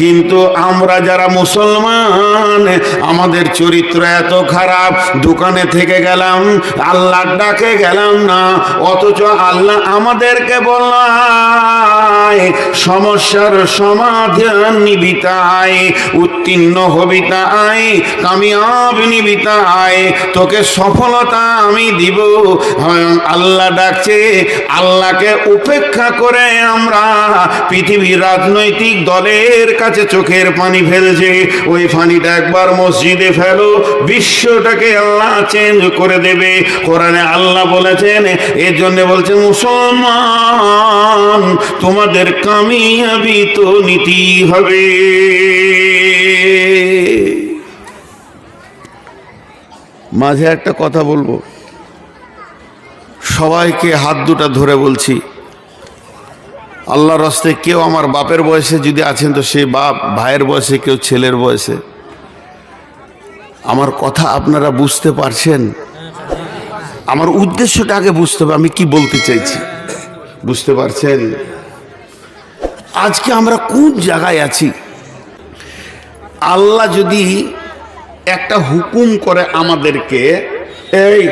কিন্তু আমরা যারা মুসলমান আমাদের চরিত্র এত খারাপ, দোকানে থেকে গেলাম আল্লাহ ডাকে গেলাম না, অথচ আল্লাহ আমাদেরকে বললাম সমস্যার সমাধান নিবিতাই, উত্তীর্ণ হবিতাই, কামিয়াব নিবিতাই, তোকে সফলতা আমি দিব। আল্লাহ ডাকছে, আল্লাহকে উপেক্ষা করে আমরা পৃথিবীর রাজনৈতিক দলের কাছে চোখের পানি ফেলছে। ওই পানিটা একবার মসজিদে ফেলো, বিশ্বটাকে আল্লাহ চেঞ্জ করে দেবে। কোরআনে আল্লাহ বলেছেন, এর জন্য বলছে মুসলমান তোমাদের কামিয়াবি তো নিতেই হবে। মাঝে একটা কথা বলবো, সবাইকে হাত দুটা ধরে বলছি, আল্লাহর রাস্তায় কেউ আমার বাপের বয়সে যদি আছেন তো সে বাপ, ভাইয়ের বয়সে, কেউ ছেলের বয়সে, আমার কথা আপনারা বুঝতে পারছেন? আমার উদ্দেশ্যটা আগে বুঝতে হবে, আমি কি বলতে চাইছি, বুঝতে পারছেন? আজকে আমরা কোন জায়গায় আছি? আল্লাহ যদি একটা হুকুম করে আমাদেরকে, এই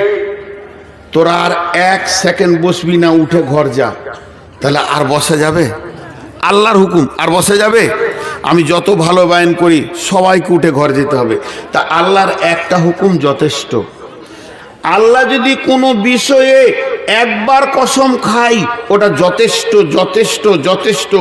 তোরা আর 1 সেকেন্ড বসবি না, উঠে ঘর যা, তাহলে আর বসা যাবে? আল্লাহর হুকুম, আর বসা যাবে? আমি যত ভালো বায়ান করি সবাইকে উঠে ঘর যেতে হবে, তা আল্লাহর একটা হুকুম যথেষ্ট। আল্লাহ যদি কোনো বিষয়ে একবার কসম খাই ওটা যথেষ্ট যথেষ্ট যথেষ্ট।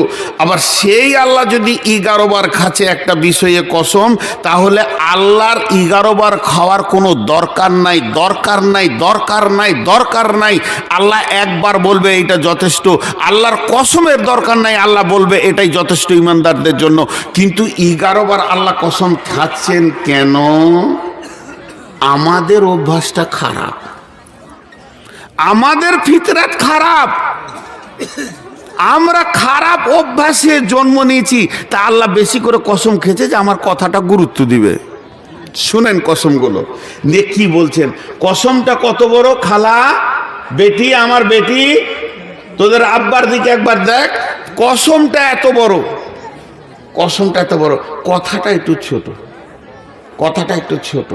আবার সেই আল্লাহ যদি 11 বার খাচ্ছে একটা বিষয়ে কসম, তাহলে আল্লাহর 11 বার খাওয়ার কোনো দরকার নাই, দরকার নাই, দরকার নাই, দরকার নাই। আল্লাহ একবার বলবে এটা যথেষ্ট, আল্লাহর কসমের দরকার নাই, আল্লাহ বলবে এটাই যথেষ্ট ইমানদারদের জন্য। কিন্তু 11 বার আল্লাহ কসম খাচ্ছেন কেন? আমাদের অভ্যাসটা খারাপ, আমাদের ফিতরাত খারাপ, আমরা খারাপ অভ্যাসে জন্ম নিয়েছি। তা আল্লাহ বেশি করে কসম খেয়েছে যে আমার কথাটা গুরুত্ব দিবে। শুনেন কসমগুলো দিয়ে কি বলছেন। কসমটা কত বড়? খালা, বেটি, আমার বেটি, তোদের আব্বার দিকে একবার দেখ, কসমটা এত বড়, কসমটা এত বড়, কথাটা একটু ছোট, কথাটা একটু ছোট।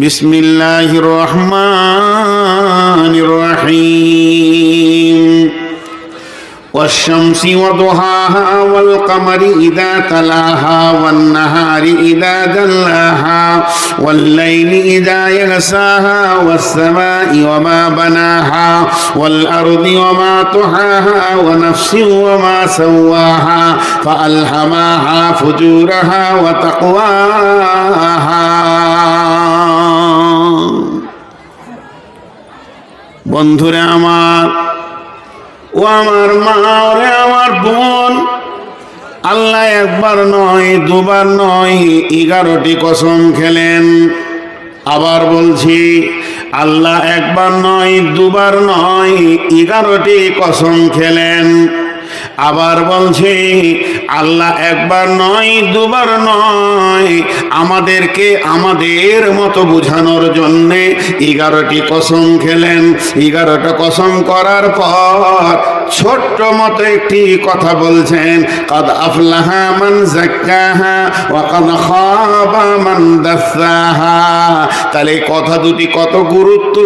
বিসমিল্লাহির রহমানির রহিম। والشمس وضحاها والقمر إذا تلاها والنهار إذا جلاها والليل إذا يغشاها والسماء وما بناها والأرض وما طحاها ونفس وما سواها فألهمها فجورها وتقواها। বন্ধুরে আমার, ও আমার মা, ওরে আমার বোন, আল্লাহ একবার নয়, দুবার নয়, 11টি কসম খেলেন। আবার বলছি, আল্লাহ একবার নয়, দুবার নয়, 11টি কসম খেলেন। আবার বলছি, আল্লাহ একবার নয়, দুবার নয়, আমাদেরকে আমাদের মতো বোঝানোর জন্যে 11টি কসম খেলেন। 11টা কসম করার পর ছোট্ট মতো একটি কথা বলছেন, কাদ আফলাহা মান যাক্কাহা ওয়া কাদ খাবা মান দাসসাহা। তাহলে কথা দুটি কত গুরুত্ব।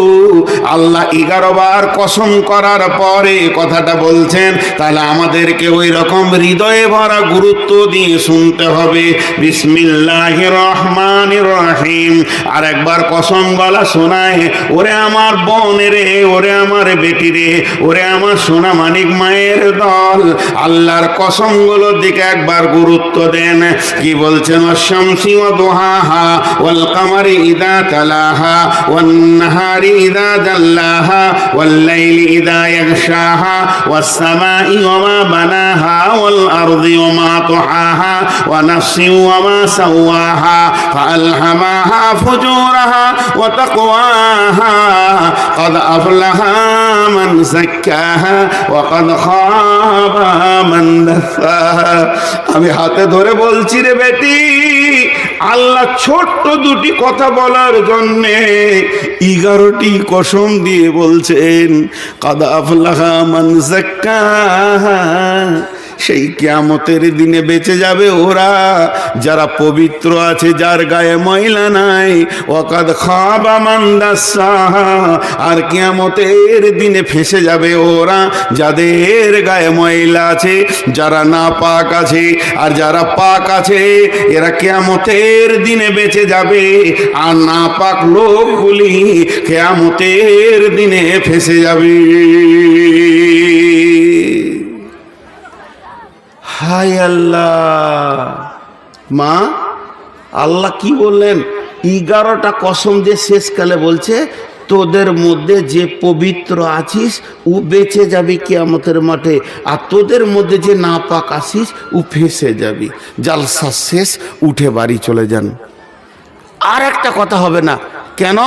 আল্লাহ 11 বার কসম করার পরে কথাটা বলছেন, তাহলে আমাদেরকে ওই রকম হৃদয়ে ভরা গুরুত্ব দিয়ে শুনতে হবে। বিসমিল্লাহির রহমানির রহিম। আর একবার কসম গলা শোনায়, ওরে আমার বোন রে, ওরে আমার বেটি রে, ওরে আমার সোনা মানিক মায়ের দল, আল্লাহর কসমগুলোর দিকে একবার গুরুত্ব দেন। কি বলছেন? শামসি ওয়া দুহাহা ওয়াল কামারি ইদা তালাহা ওয়ান নাহারি ইদা জাল্লাহা ওয়াল লাইলি ইদা ইয়াগশাহা ওয়াস সামাই ওয়া মা বানাহা ওয়াল আরদি ওয়া মা তুহাহা ওয়া নাফসি ওয়া মা সাওয়াহা ফাআলহামাহা ফুজুরাহা ওয়া তাকওয়াহা قد أفلح من زكاها وقد خاب من دساها। আমি হাতে ধরে বলছি রে বেটি, আল্লাহ ছোট্ট দুটি কথা বলার জন্যে 11টি কসম দিয়ে বলছেন, قد أفلح من زكاها। সেই কিয়ামতের দিনে বেঁচে যাবে ওরা যারা পবিত্র আছে, যার গায়ে ময়লা নাই। ওয়াকাদ খাবা মান দাসসাহা, আর কিয়ামতের দিনে ফেঁসে যাবে ওরা যাদের গায়ে ময়লা আছে, যারা নাপাক আছে। আর যারা পাক আছে এরা কিয়ামতের দিনে বেঁচে যাবে, আর নাপাক লোকগুলি কিয়ামতের দিনে ফেঁসে যাবে। হায় আল্লাহ! মা, আল্লাহ কি বললেন? 11টা কসম যে শেষকালে বলছে, তোদের মধ্যে যে পবিত্র আছিস ও বেঁচে যাবি কিয়ামতের মাঠে, আর তোদের মধ্যে যে নাপাক আছিস ও ফেঁসে যাবি। জালসা শেষ, উঠে বাড়ি চলে যান। আর একটা কথা হবে না। কেন?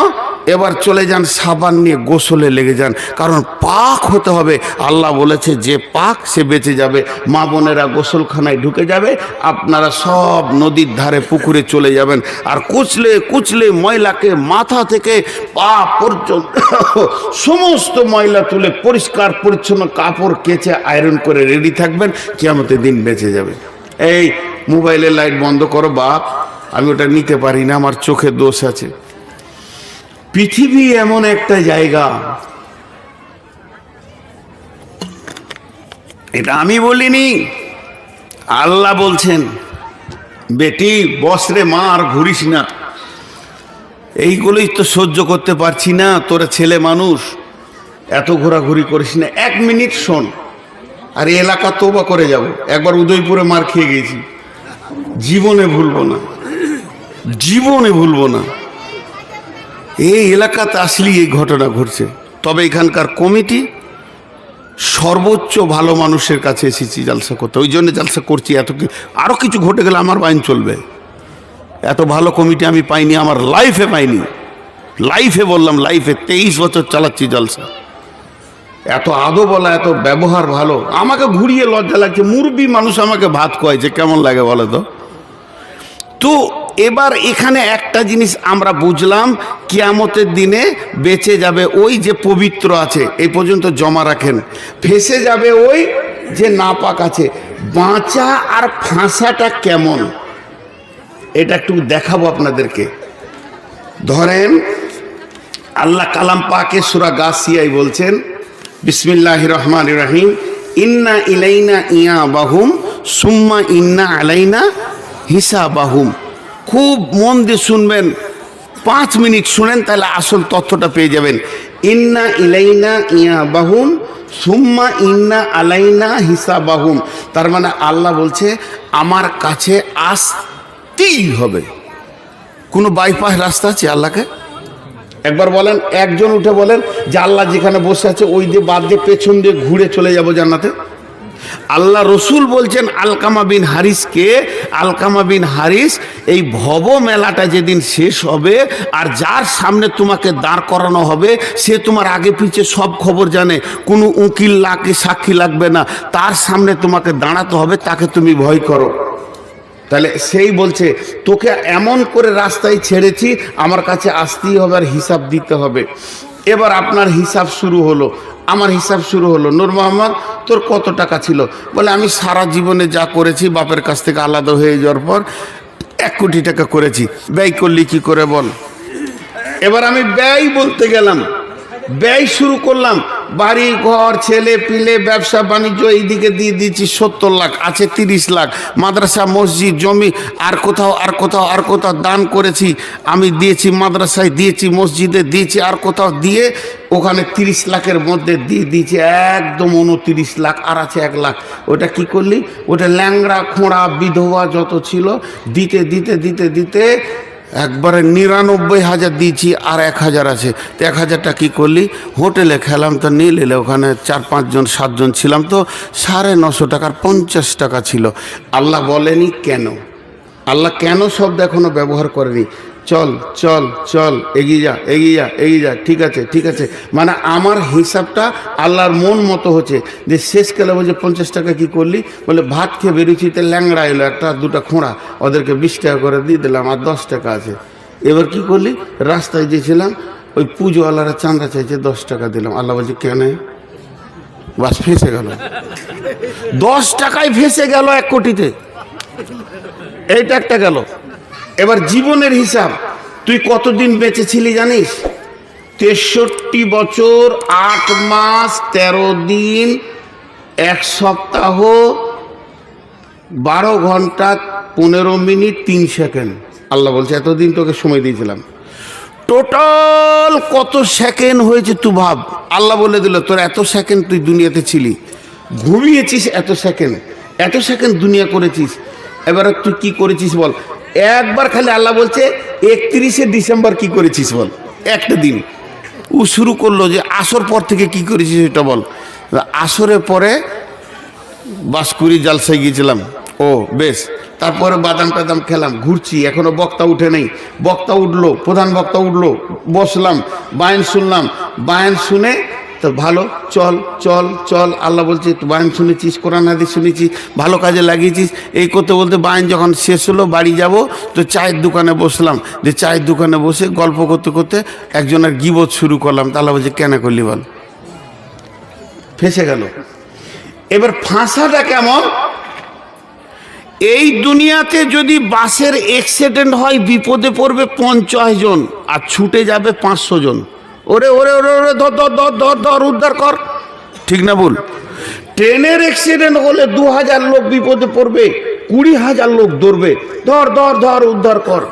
এবার চলে যান সাবান নিয়ে গোসলে লেগে যান, কারণ পাক হতে হবে। আল্লাহ বলেছে যে পাক সে বেঁচে যাবে। মা বোনেরা গোসলখানায় ঢুকে যাবে, আপনারা সব নদীর ধারে পুকুরে চলে যাবেন। আর কুচলে কুচলে ময়লাকে মাথা থেকে পা পর্যন্ত সমস্ত ময়লা তুলে পরিষ্কার পরিচ্ছন্ন কাপড় কেচে আয়রন করে রেডি থাকবেন, কিয়ামতের দিন বেঁচে যাবে। এই মোবাইলের লাইট বন্ধ করো বাপ, আমি ওটা নিতে পারি না, আমার চোখে দোষ আছে। পৃথিবী এমন একটা জায়গা, এটা আমি বলিনি, আল্লাহ বলছেন, বেটি বসরে মা আর ঘুরিস না। এইগুলোই তো সহ্য করতে পারছি না, তোরা ছেলে মানুষ, এত ঘোরাঘুরি করিস না। 1 মিনিট শোন। আর এলাকা তোবা করে যাব। একবার উদয়পুরে মার খেয়ে গেছি, জীবনে ভুলবো না, জীবনে ভুলবো না। এই এলাকাতে আসলেই এই ঘটনা ঘটছে। তবে এখানকার কমিটি সর্বোচ্চ ভালো মানুষের কাছে এসেছি জালসা করতে, ওই জন্য জালসা করছি। আরও কিছু ঘটে গেলে আমার বাইন চলবে। এত ভালো কমিটি আমি পাইনি, আমার লাইফে পাইনি। লাইফে বললাম, লাইফে 23 বছর চালাচ্ছি জালসা। এত আদো বলা, এত ব্যবহার ভালো। আমাকে ঘুরিয়ে লজ্জা লাগছে, মুরব্বী মানুষ আমাকে ভাত খোয়াইছে, কেমন লাগে বলো তো? তো এবার এখানে একটা জিনিস আমরা বুঝলাম, কিয়ামতের দিনে বেঁচে যাবে ওই যে পবিত্র আছে, এই পর্যন্ত জমা রাখেন। ফেঁসে যাবে ওই যে নাপাক আছে। বাঁচা আর ফাঁসাটা কেমন, এটা একটু দেখাবো আপনাদেরকে। ধরেন আল্লাহ কালাম পাকে সূরা গাসিয়ায় বলছেন, বিসমিল্লাহির রহমানির রহিম, ইন্না ইলাইনা ইয়াবাহুম সুম্মা ইন্না আলাইনা হিসাবাহুম। খুব মন দিয়ে শুনবেন, 5 মিনিট শুনেন, তাহলে আসল তথ্যটা পেয়ে যাবেন। ইন্না ইলাইনা ইয়াবাহুম সুম্মা ইন্না আলাইনা হিসাবাহুম। তার মানে আল্লাহ বলছে আমার কাছে আসতেই হবে। কোনো বাইপাস রাস্তা আছে আল্লাহকে? একবার বলেন, একজন উঠে বলেন যে আল্লাহ যেখানে বসে আছে ওই দিয়ে বাদ দিয়ে পেছন দিয়ে ঘুরে চলে যাব জান্নাতে। আল্লাহ রসুল বলছেন আলকামা বিন হারিসকে, আলকামা বিন হারিস, এই ভব মেলাটা যেদিন শেষ হবে আর যার সামনে তোমাকে দাঁড় করানো হবে সে তোমার আগে পিছে সব খবর জানে, কোনো উকিল লাগে সাক্ষী লাগবে না, তার সামনে তোমাকে দাঁড়াতে হবে, তাকে তুমি ভয় করো। তাহলে সেই বলছে তোকে এমন করে রাস্তায় ছেড়েছি, আমার কাছে আসতেই হবে আর হিসাব দিতে হবে। এবার আপনার হিসাব শুরু হলো, আমার হিসাব শুরু হলো। নূর মোহাম্মদ, তোর কত টাকা ছিল? বলে আমি সারা জীবনে যা করেছি বাপের কাছ থেকে আলাদা হয়ে যাওয়ার পর 1 কোটি টাকা করেছি। ব্যয় করলি কি করে বল? এবার আমি ব্যয় বলতে গেলাম, ব্যয় শুরু করলাম। বাড়ি ঘর ছেলে পিলে ব্যবসা বাণিজ্য এইদিকে দিয়ে দিয়েছি 70 লাখ, আছে 30 লাখ। মাদ্রাসা মসজিদ জমি আর কোথাও আর কোথাও আর কোথাও দান করেছি, আমি দিয়েছি মাদ্রাসায়, দিয়েছি মসজিদে, দিয়েছি আর কোথাও দিয়ে ওখানে 30 লাখের মধ্যে দিয়ে দিয়েছি একদম 29 লাখ, আর আছে 1 লাখ। ওটা কি করলি? ওটা ল্যাংড়া খোঁড়া বিধবা যত ছিল দিতে দিতে দিতে দিতে একবারে 99,000 দিয়েছি, আর 1,000 আছে। তো 1,000টা কী করলি? হোটেলে খেলাম, তো নিয়ে নিলে ওখানে 4-5 জন 7 জন ছিলাম, তো 950 টাকার 50 টাকা ছিল। আল্লাহ বলেনি কেন? আল্লাহ কেন শব্দ এখনো ব্যবহার করেনি। চল চল চল, এগিয়ে যা এগিয়ে যা এগিয়ে যা, ঠিক আছে ঠিক আছে। মানে আমার হিসাবটা আল্লাহর মন মতো হচ্ছে। যে শেষকালে বলছে 50 টাকা কী করলি? বলে ভাত খেয়ে বেরিয়েছি, তো ল্যাংড়া এলো 1-2টা খোঁড়া, ওদেরকে 20 টাকা করে দিয়ে দিলাম, আর 10 টাকা আছে। এবার কি করলি? রাস্তায় দিয়েছিলাম, ওই পুজোওয়ালারা চাঁদা চাইছে, 10 টাকা দিলাম। আল্লাহ বলছে কেন? বাস ফেঁসে গেল। 10 টাকায় ভেসে গেল 1 কোটিতে। এইটা একটা গেল। এবার জীবনের হিসাব, তুই কতদিন বেঁচে ছিলি জানিস? 63 বছর 8 মাস 13 দিন 1 সপ্তাহ 12 ঘন্টা 15 মিনিট 3 সেকেন্ড। আল্লাহ বলছে এতদিন তোকে সময় দিয়েছিলাম। টোটাল কত সেকেন্ড হয়েছে তুই ভাব। আল্লাহ বলে দিল তোর এত সেকেন্ড তুই দুনিয়াতে ছিলি, ঘুমিয়েছিস এত সেকেন্ড দুনিয়া করেছিস। এবারে তুই কি করেছিস বল? একবার খালি আল্লাহ বলছে 31শে ডিসেম্বর কি করেছিস বল, একটা দিন। ও শুরু করলো যে আসর পর থেকে কি করেছিস সেটা বল। আসরের পরে বাঁশকুড়ি জালসায় গিয়েছিলাম, ও বেশ। তারপরে বাদাম টাদাম খেলাম, ঘুরছি, এখনো বক্তা উঠে নেই। বক্তা উঠলো, প্রধান বক্তা উঠলো, বসলাম, বায়ান শুনলাম। বায়ান শুনে তো ভালো, চল চল চল। আল্লাহ বলছে তুই বায়ান শুনেছিস, কোরআন হাদিস শুনেছিস, ভালো কাজে লাগিয়েছিস। এই করতে বলতে বায়ান যখন শেষ হলো, বাড়ি যাব তো চায়ের দোকানে বসলাম। যে চায়ের দোকানে বসে গল্প করতে করতে একজনের গীবত শুরু করলাম। তা আল্লাহ বলছে কেন করলি বল? ফেঁসে গেল। এবার ফাঁসাটা কেমন? এই দুনিয়াতে যদি বাসের অ্যাক্সিডেন্ট হয়, বিপদে পড়বে 50 জন আর ছুটে যাবে 500 জন। ওরে ওরে ওরে ওরে ধর ধর ধর ধর ধর, উদ্ধার কর। ঠিক না ভুল? ট্রেনের অ্যাক্সিডেন্ট হলে 2000 লোক বিপদে পড়বে, 20,000 লোক দৌড়বে, ধর ধর ধর, উদ্ধার কর।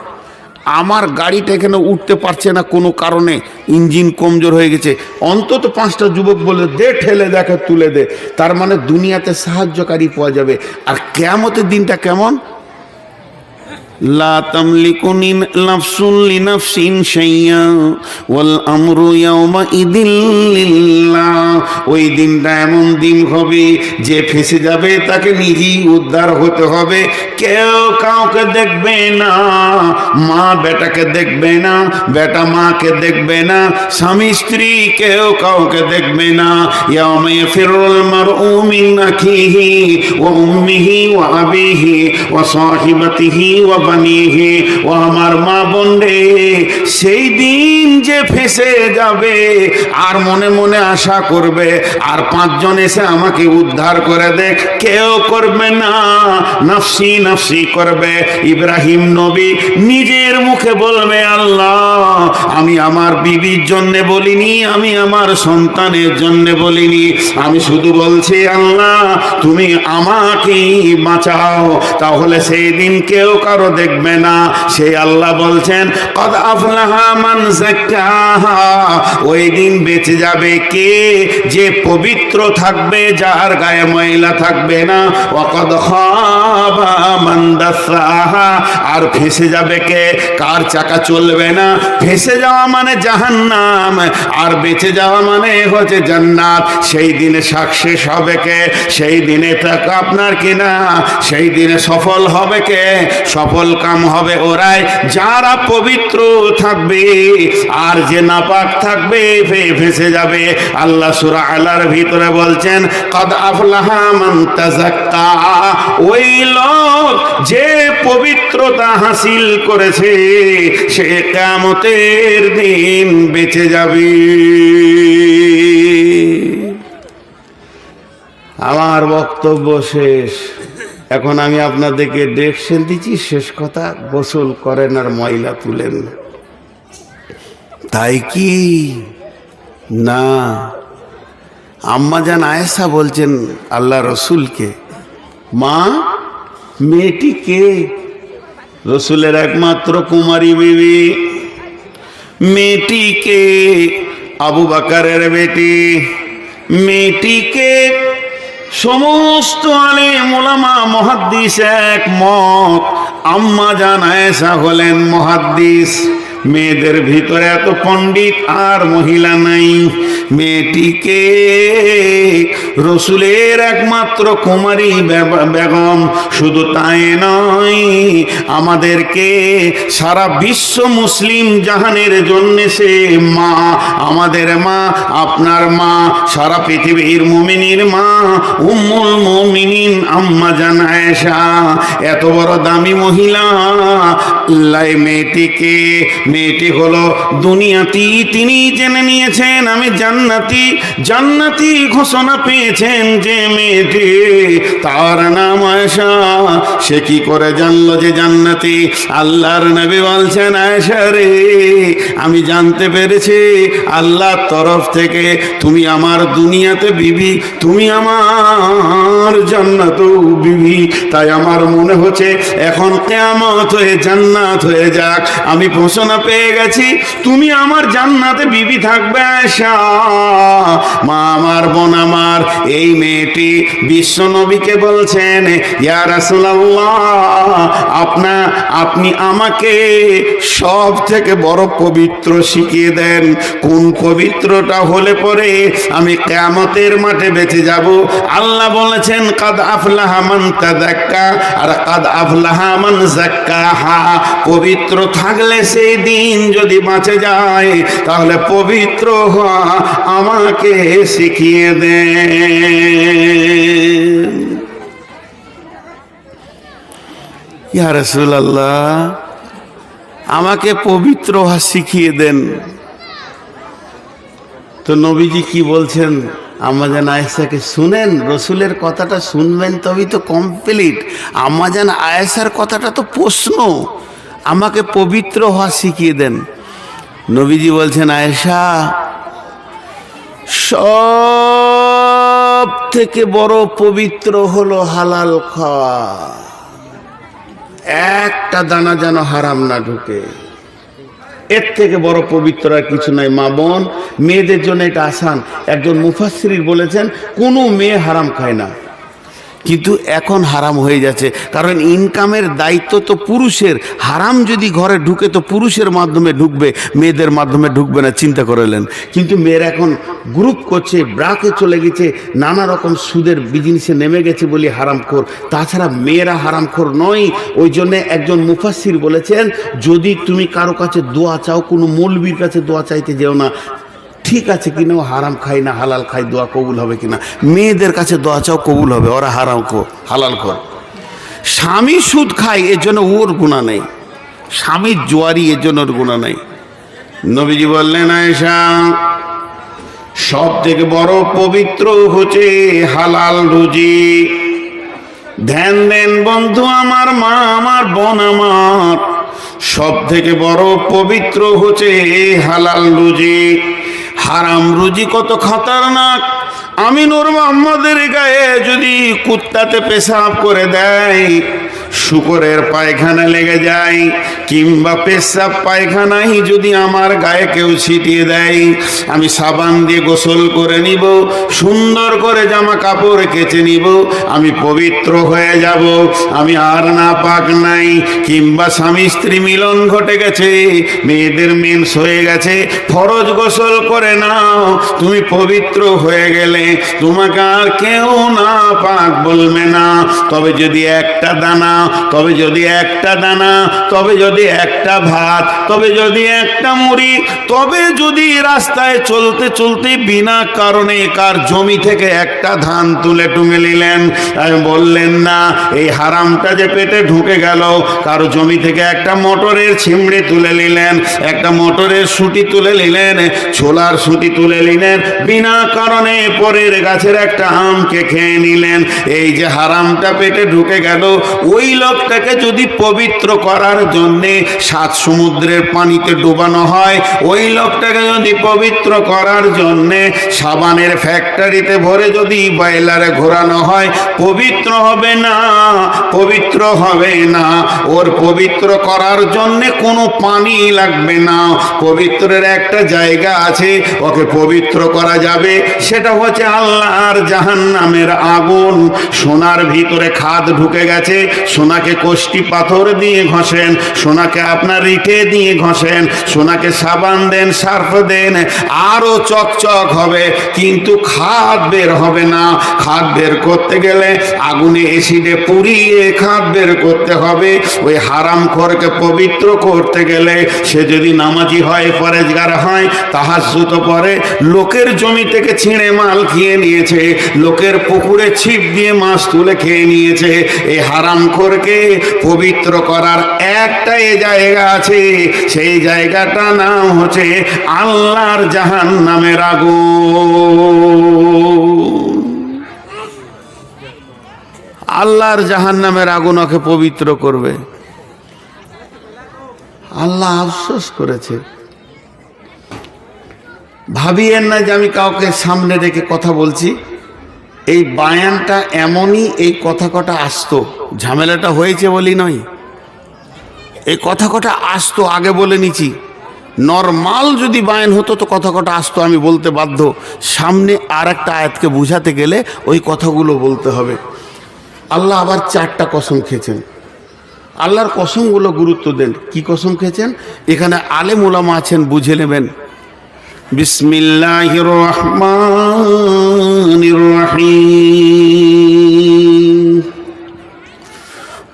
আমার গাড়িটা এখানে উঠতে পারছে না কোনো কারণে, ইঞ্জিন কমজোর হয়ে গেছে। অন্তত 5টা যুবক বলে দে, ঠেলে দেখে, তুলে দে। তার মানে দুনিয়াতে সাহায্যকারী পাওয়া যাবে। আর কিয়ামতের দিনটা কেমন? লা তামলিকু নাফসুন লিনাফসিন শাইআ ওয়াল আমরু ইয়াওমা ইদিল লিল্লাহ। ওই দিনটা এমন দিন হবে যে ফেঁসে যাবে তাকে নিজেই উদ্ধার হতে হবে। কেউ কাউকে দেখবে না, মা বেটাকে দেখবে না, বেটা মাকে দেখবে না, স্বামী স্ত্রী কেউ কাউকে দেখবে না। ইয়াওমা ইয়াফিরুল মারউ মিন আখিহি ওয়া উম্মিহি ওয়া আবিহি ওয়া সাহিবাতিহি ওয়া বানিহি। ও আমার মা বোন রে, সেই দিন যে ফেঁসে যাবে আর মনে মনে আশা করবে আর 5 জন এসে আমাকে উদ্ধার করে দে, কেউ করবে না, নফসি নফসি করবে। ইব্রাহিম নবী নিজের মুখে বলবে আল্লাহ আমি আমার বিবির জন্য বলিনি, আমি আমার সন্তানের জন্য বলিনি, আমি শুধু বলছি আল্লাহ তুমি আমাকেই বাঁচাও। তাহলে সেই দিন কেউ কারো দেখবে না। সেই আল্লাহ বলছেন কদ আফলাহা মান যাক্কাহা। ওই দিন বেঁচে যাবে কে? যে পবিত্র থাকবে, যার গায়ে ময়লা থাকবে না। ওয়া কদ খাবা মান দাসাহা। আর ফেঁসে যাবে কে? কার চাকা চলবে না। ফেঁসে যাওয়া মানে জাহান্নাম, আর বেঁচে যাওয়া মানে হচ্ছে জান্নাত। সেই দিনে সাকসেস হবে কে? সেই দিনে টাকা আপনার কিনা, সেই দিনে সফল হবে কে? সফল কাম হবে ওরাই যারা পবিত্র থাকবে, আর যে নাপাক থাকবে ফেঁসে যাবে। আল্লাহ সূরা আলার ভিতরে বলছেন কদ আফলাহা মান তাযাক্কা। ওই লোক যে পবিত্রতা হাসিল করেছে সে কিয়ামতের দিন বেঁচে যাবে। আমার বক্তব্য শেষ। এখন আমি আপনাদেরকে ডিরেকশন দিচ্ছি, শেষ কথা, গোসল করেন আর ময়লা তুলেন। তাই কি না? আম্মা জান আয়েশা বলছেন আল্লাহ রসুলকে, মা মেয়েটি কে? রসুলের একমাত্র কুমারী বিবি। মেয়েটি কে? আবু বকরের বেটি। মেয়েটি কে? সমস্ত আলেম ওলামা মুহাদ্দিস একমত, আম্মা জান আয়েশা হলেন মুহাদ্দিস। মেয়েদের ভিতরে এত পণ্ডিত আর মহিলা নাই। মেয়েটিকে রসুলের একমাত্র কুমারী বেগম। শুধু তাই নয়, আমাদেরকে সারা বিশ্ব মুসলিম জাহানের জন্য সে মা, আমাদের মা, আপনার মা, সারা পৃথিবীর মুমিনের মা, উম্মুল মুমিনিন আম্মা জান আয়েশা। এত বড় দামি মহিলা, আল্লাহ মেয়েটিকে মেয়েটি হলো দুনিয়াতি, তিনি জেনে নিয়েছেন আমি জান্নাতি। জান্নাতি ঘোষণা পেয়েছেন যে মেয়েটি, তার নাম আয়েশা। সে কি করে জানলো যে জান্নাতি? আল্লাহর নবী বলছেন, আয়েশা রে, আমি জানতে পেরেছি আল্লাহর তরফ থেকে তুমি আমার দুনিয়াতে বিবি, তুমি আমার জান্নাতেও বিবি। তাই আমার মনে হচ্ছে এখন কিয়ামত হয়ে জান্নাত হয়ে যাক, আমি ঘোষণা পেয়ে গেছি তুমি আমার জান্নাতে বিবি থাকবে আয়েশা। মা আমার, বোন আমার, এই মেয়েটি বিশ্ব নবীকে বলছেন, ইয়া রাসূলুল্লাহ, আপনি আমাকে সব থেকে বড় পবিত্র শিখিয়ে দেন। কোন পবিত্রটা হলে পরে আমি কিয়ামতের মাঠে বেঁচে যাব? আল্লাহ বলেছেন, কাদ আফলাহা মান তাযাক্কা আর কাদ আফলাহা মান যাক্কাহা। পবিত্র থাকলে সেই দিন যদি বাঁচে যায়, তাহলে পবিত্র হওয়া আমাকে শিখিয়ে দেন। ইয়া রাসূলুল্লাহ, আমাকে পবিত্র হওয়া শিখিয়ে দেন। তো নবীজি কি বলছেন? আম্মাজান আয়েশাকে শুনেন, রসুলের কথাটা শুনবেন তবেই তো কমপ্লিট। আম্মাজান আয়েশার কথাটা তো প্রশ্ন, আমাকে পবিত্র হওয়া শিখিয়ে দেন। নবীজি বলছেন, আয়েশা, সব থেকে বড় পবিত্র হলো হালাল খাওয়া। একটা দানা যেন হারাম না ঢুকে, এর থেকে বড় পবিত্র আর কিছু নাই। মা বোন, মেয়েদের জন্য এটা আসান। একজন মুফাসসির বলেছেন কোনো মেয়ে হারাম খায় না, কিন্তু এখন হারাম হয়ে যাচ্ছে, কারণ ইনকামের দায়িত্ব তো পুরুষের। হারাম যদি ঘরে ঢুকে তো পুরুষের মাধ্যমে ঢুকবে, মেয়েদের মাধ্যমে ঢুকবে না, চিন্তা করলেন। কিন্তু মেয়েরা এখন গ্রুপ করছে, ব্রাকে চলে গেছে, নানা রকম সুদের বিজনেসে নেমে গেছে বলে হারামখোর। তাছাড়া মেয়েরা হারামখোর নয়। ওই জন্য একজন মুফাসসির বলেছেন, যদি তুমি কারো কাছে দোয়া চাও, কোনো মৌলবীর কাছে দোয়া চাইতে যেও না। ঠিক আছে কিনা, ও হারাম খাই না হালাল খাই, দোয়া কবুল হবে কিনা? মেয়েদের কাছে দোয়া চাও, কবুল হবে। ওরা হারাম খো, হালাল খো। স্বামী সুদ খায়, এর জন্য ওর গুনাহ নেই। স্বামীর জোয়ারি, এর জন্য ওর গুনাহ নেই। নবীজি বললেন, আয়েশা, সব থেকে বড় পবিত্র হচ্ছে হালাল রুজি। ধ্যান দেন বন্ধু আমার, মা আমার, বোন আমার, সব থেকে বড় পবিত্র হচ্ছে হালাল রুজি। হারাম রুজি কত খতরনাক। আমি নূর মোহাম্মদের গায়ে যদি কুত্তাতে পেশাব করে দেয়, শুকরের পায়খানা লেগে যায়, কিংবা পেশাব পায়খানাই যদি আমার গায়ে কেউ ছিটিয়ে দেয়, আমি সাবান দিয়ে গোসল করে নিব, সুন্দর করে জামা কাপড় কেচে নিব, আমি পবিত্র হয়ে যাব, আমি আর না পাক নাই। কিংবা স্বামী স্ত্রী মিলন ঘটে গেছে, মেয়েদের মেন্স হয়ে গেছে, ফরজ গোসল করে নাও, তুমি পবিত্র হয়ে গেলে, তোমাকে আর কেউ না পাক বলবে না। তবে যদি একটা দানা, তবে যদি একটা দানা, তবে যদি একটা ভাত, তবে যদি একটা মুড়ি, তবে যদি রাস্তায় চলতে চলতে বিনা কারণে কার জমি থেকে একটা ধান তুলে টুঙে নিলেন, বললেন না এই হারামটা যে পেটে ঢুকে গেল। কারো জমি থেকে একটা মটরের ছিমড়ে তুলে নিলেন, একটা মটরের সুটি তুলে নিলেন, ছোলার সুটি তুলে নিলেন, বিনা কারণে পরের গাছের একটা আমকে খেয়ে নিলেন, এই যে হারামটা পেটে ঢুকে গেল। ওই লোকটাকে যদি পবিত্র করার জন্যে 7 সমুদ্রের পানিতে ডুবানো হয়, ওই লোকটাকে যদি পবিত্র করার জন্যে সাবানের ফ্যাক্টরিতে ভরে যদি বয়লারে ঘোরানো হয়, পবিত্র হবে না, পবিত্র হবে না। ওর পবিত্র করার জন্যে কোনো পানি লাগবে না। পবিত্রের একটা জায়গা আছে, ওকে পবিত্র করা যাবে, সেটা হচ্ছে আল্লাহর জাহান্নামের আগুন। সোনার ভিতরে খাদ ঢুকে গেছে, সোনাকে কোষ্টি পাথর দিয়ে ঘষেন, সোনাকে আপনার রিঠে দিয়ে ঘষেন, সোনাকে সাবান দেন, সার্ফ দেন, আরো চকচক হবে, কিন্তু খাদ বের হবে না। খাদ বের করতে গেলে আগুনে এসিডে পুড়িয়ে খাদ বের করতে হবে। ওই হারামখোরকে পবিত্র করতে গেলে সে যদি নামাজি হয়, পরেজগার হয়, তাহাজ্জুদ পড়ে, লোকের জমি থেকে ছিঁড়ে মাল মাখিয়ে নিয়েছে, লোকের পুকুরে ছিপ দিয়ে মাছ তুলে খেয়ে নিয়েছে। এই হারামখোরকে পবিত্র করার একটাই জায়গা আছে, সেই জায়গাটা নাম হচ্ছে আল্লাহর জাহান্নামের আগুন। আল্লাহর জাহান্নামের আগুন ওকে পবিত্র করবে। আল্লাহ আফসোস করেছে। ভাবিয়েন না যে আমি কাউকে সামনে রেখে কথা বলছি। এই বায়ানটা এমনই, এই কথা কটা আসতো, ঝামেলাটা হয়েছে বলি নয়, এই কথা কটা আসতো, আগে বলে নিছি। নরমাল যদি বায়ান হতো তো কথা কটা আসতো, আমি বলতে বাধ্য। সামনে আর একটা আয়াতকে বুঝাতে গেলে ওই কথাগুলো বলতে হবে। আল্লাহ আবার 4টা কসম খেয়েছেন। আল্লাহর কসমগুলো গুরুত্ব দেন। কি কসম খেয়েছেন এখানে আলেম ওলামা আছেন, বুঝে নেবেন। বিসমিল্লাহির রহমানির রহিম।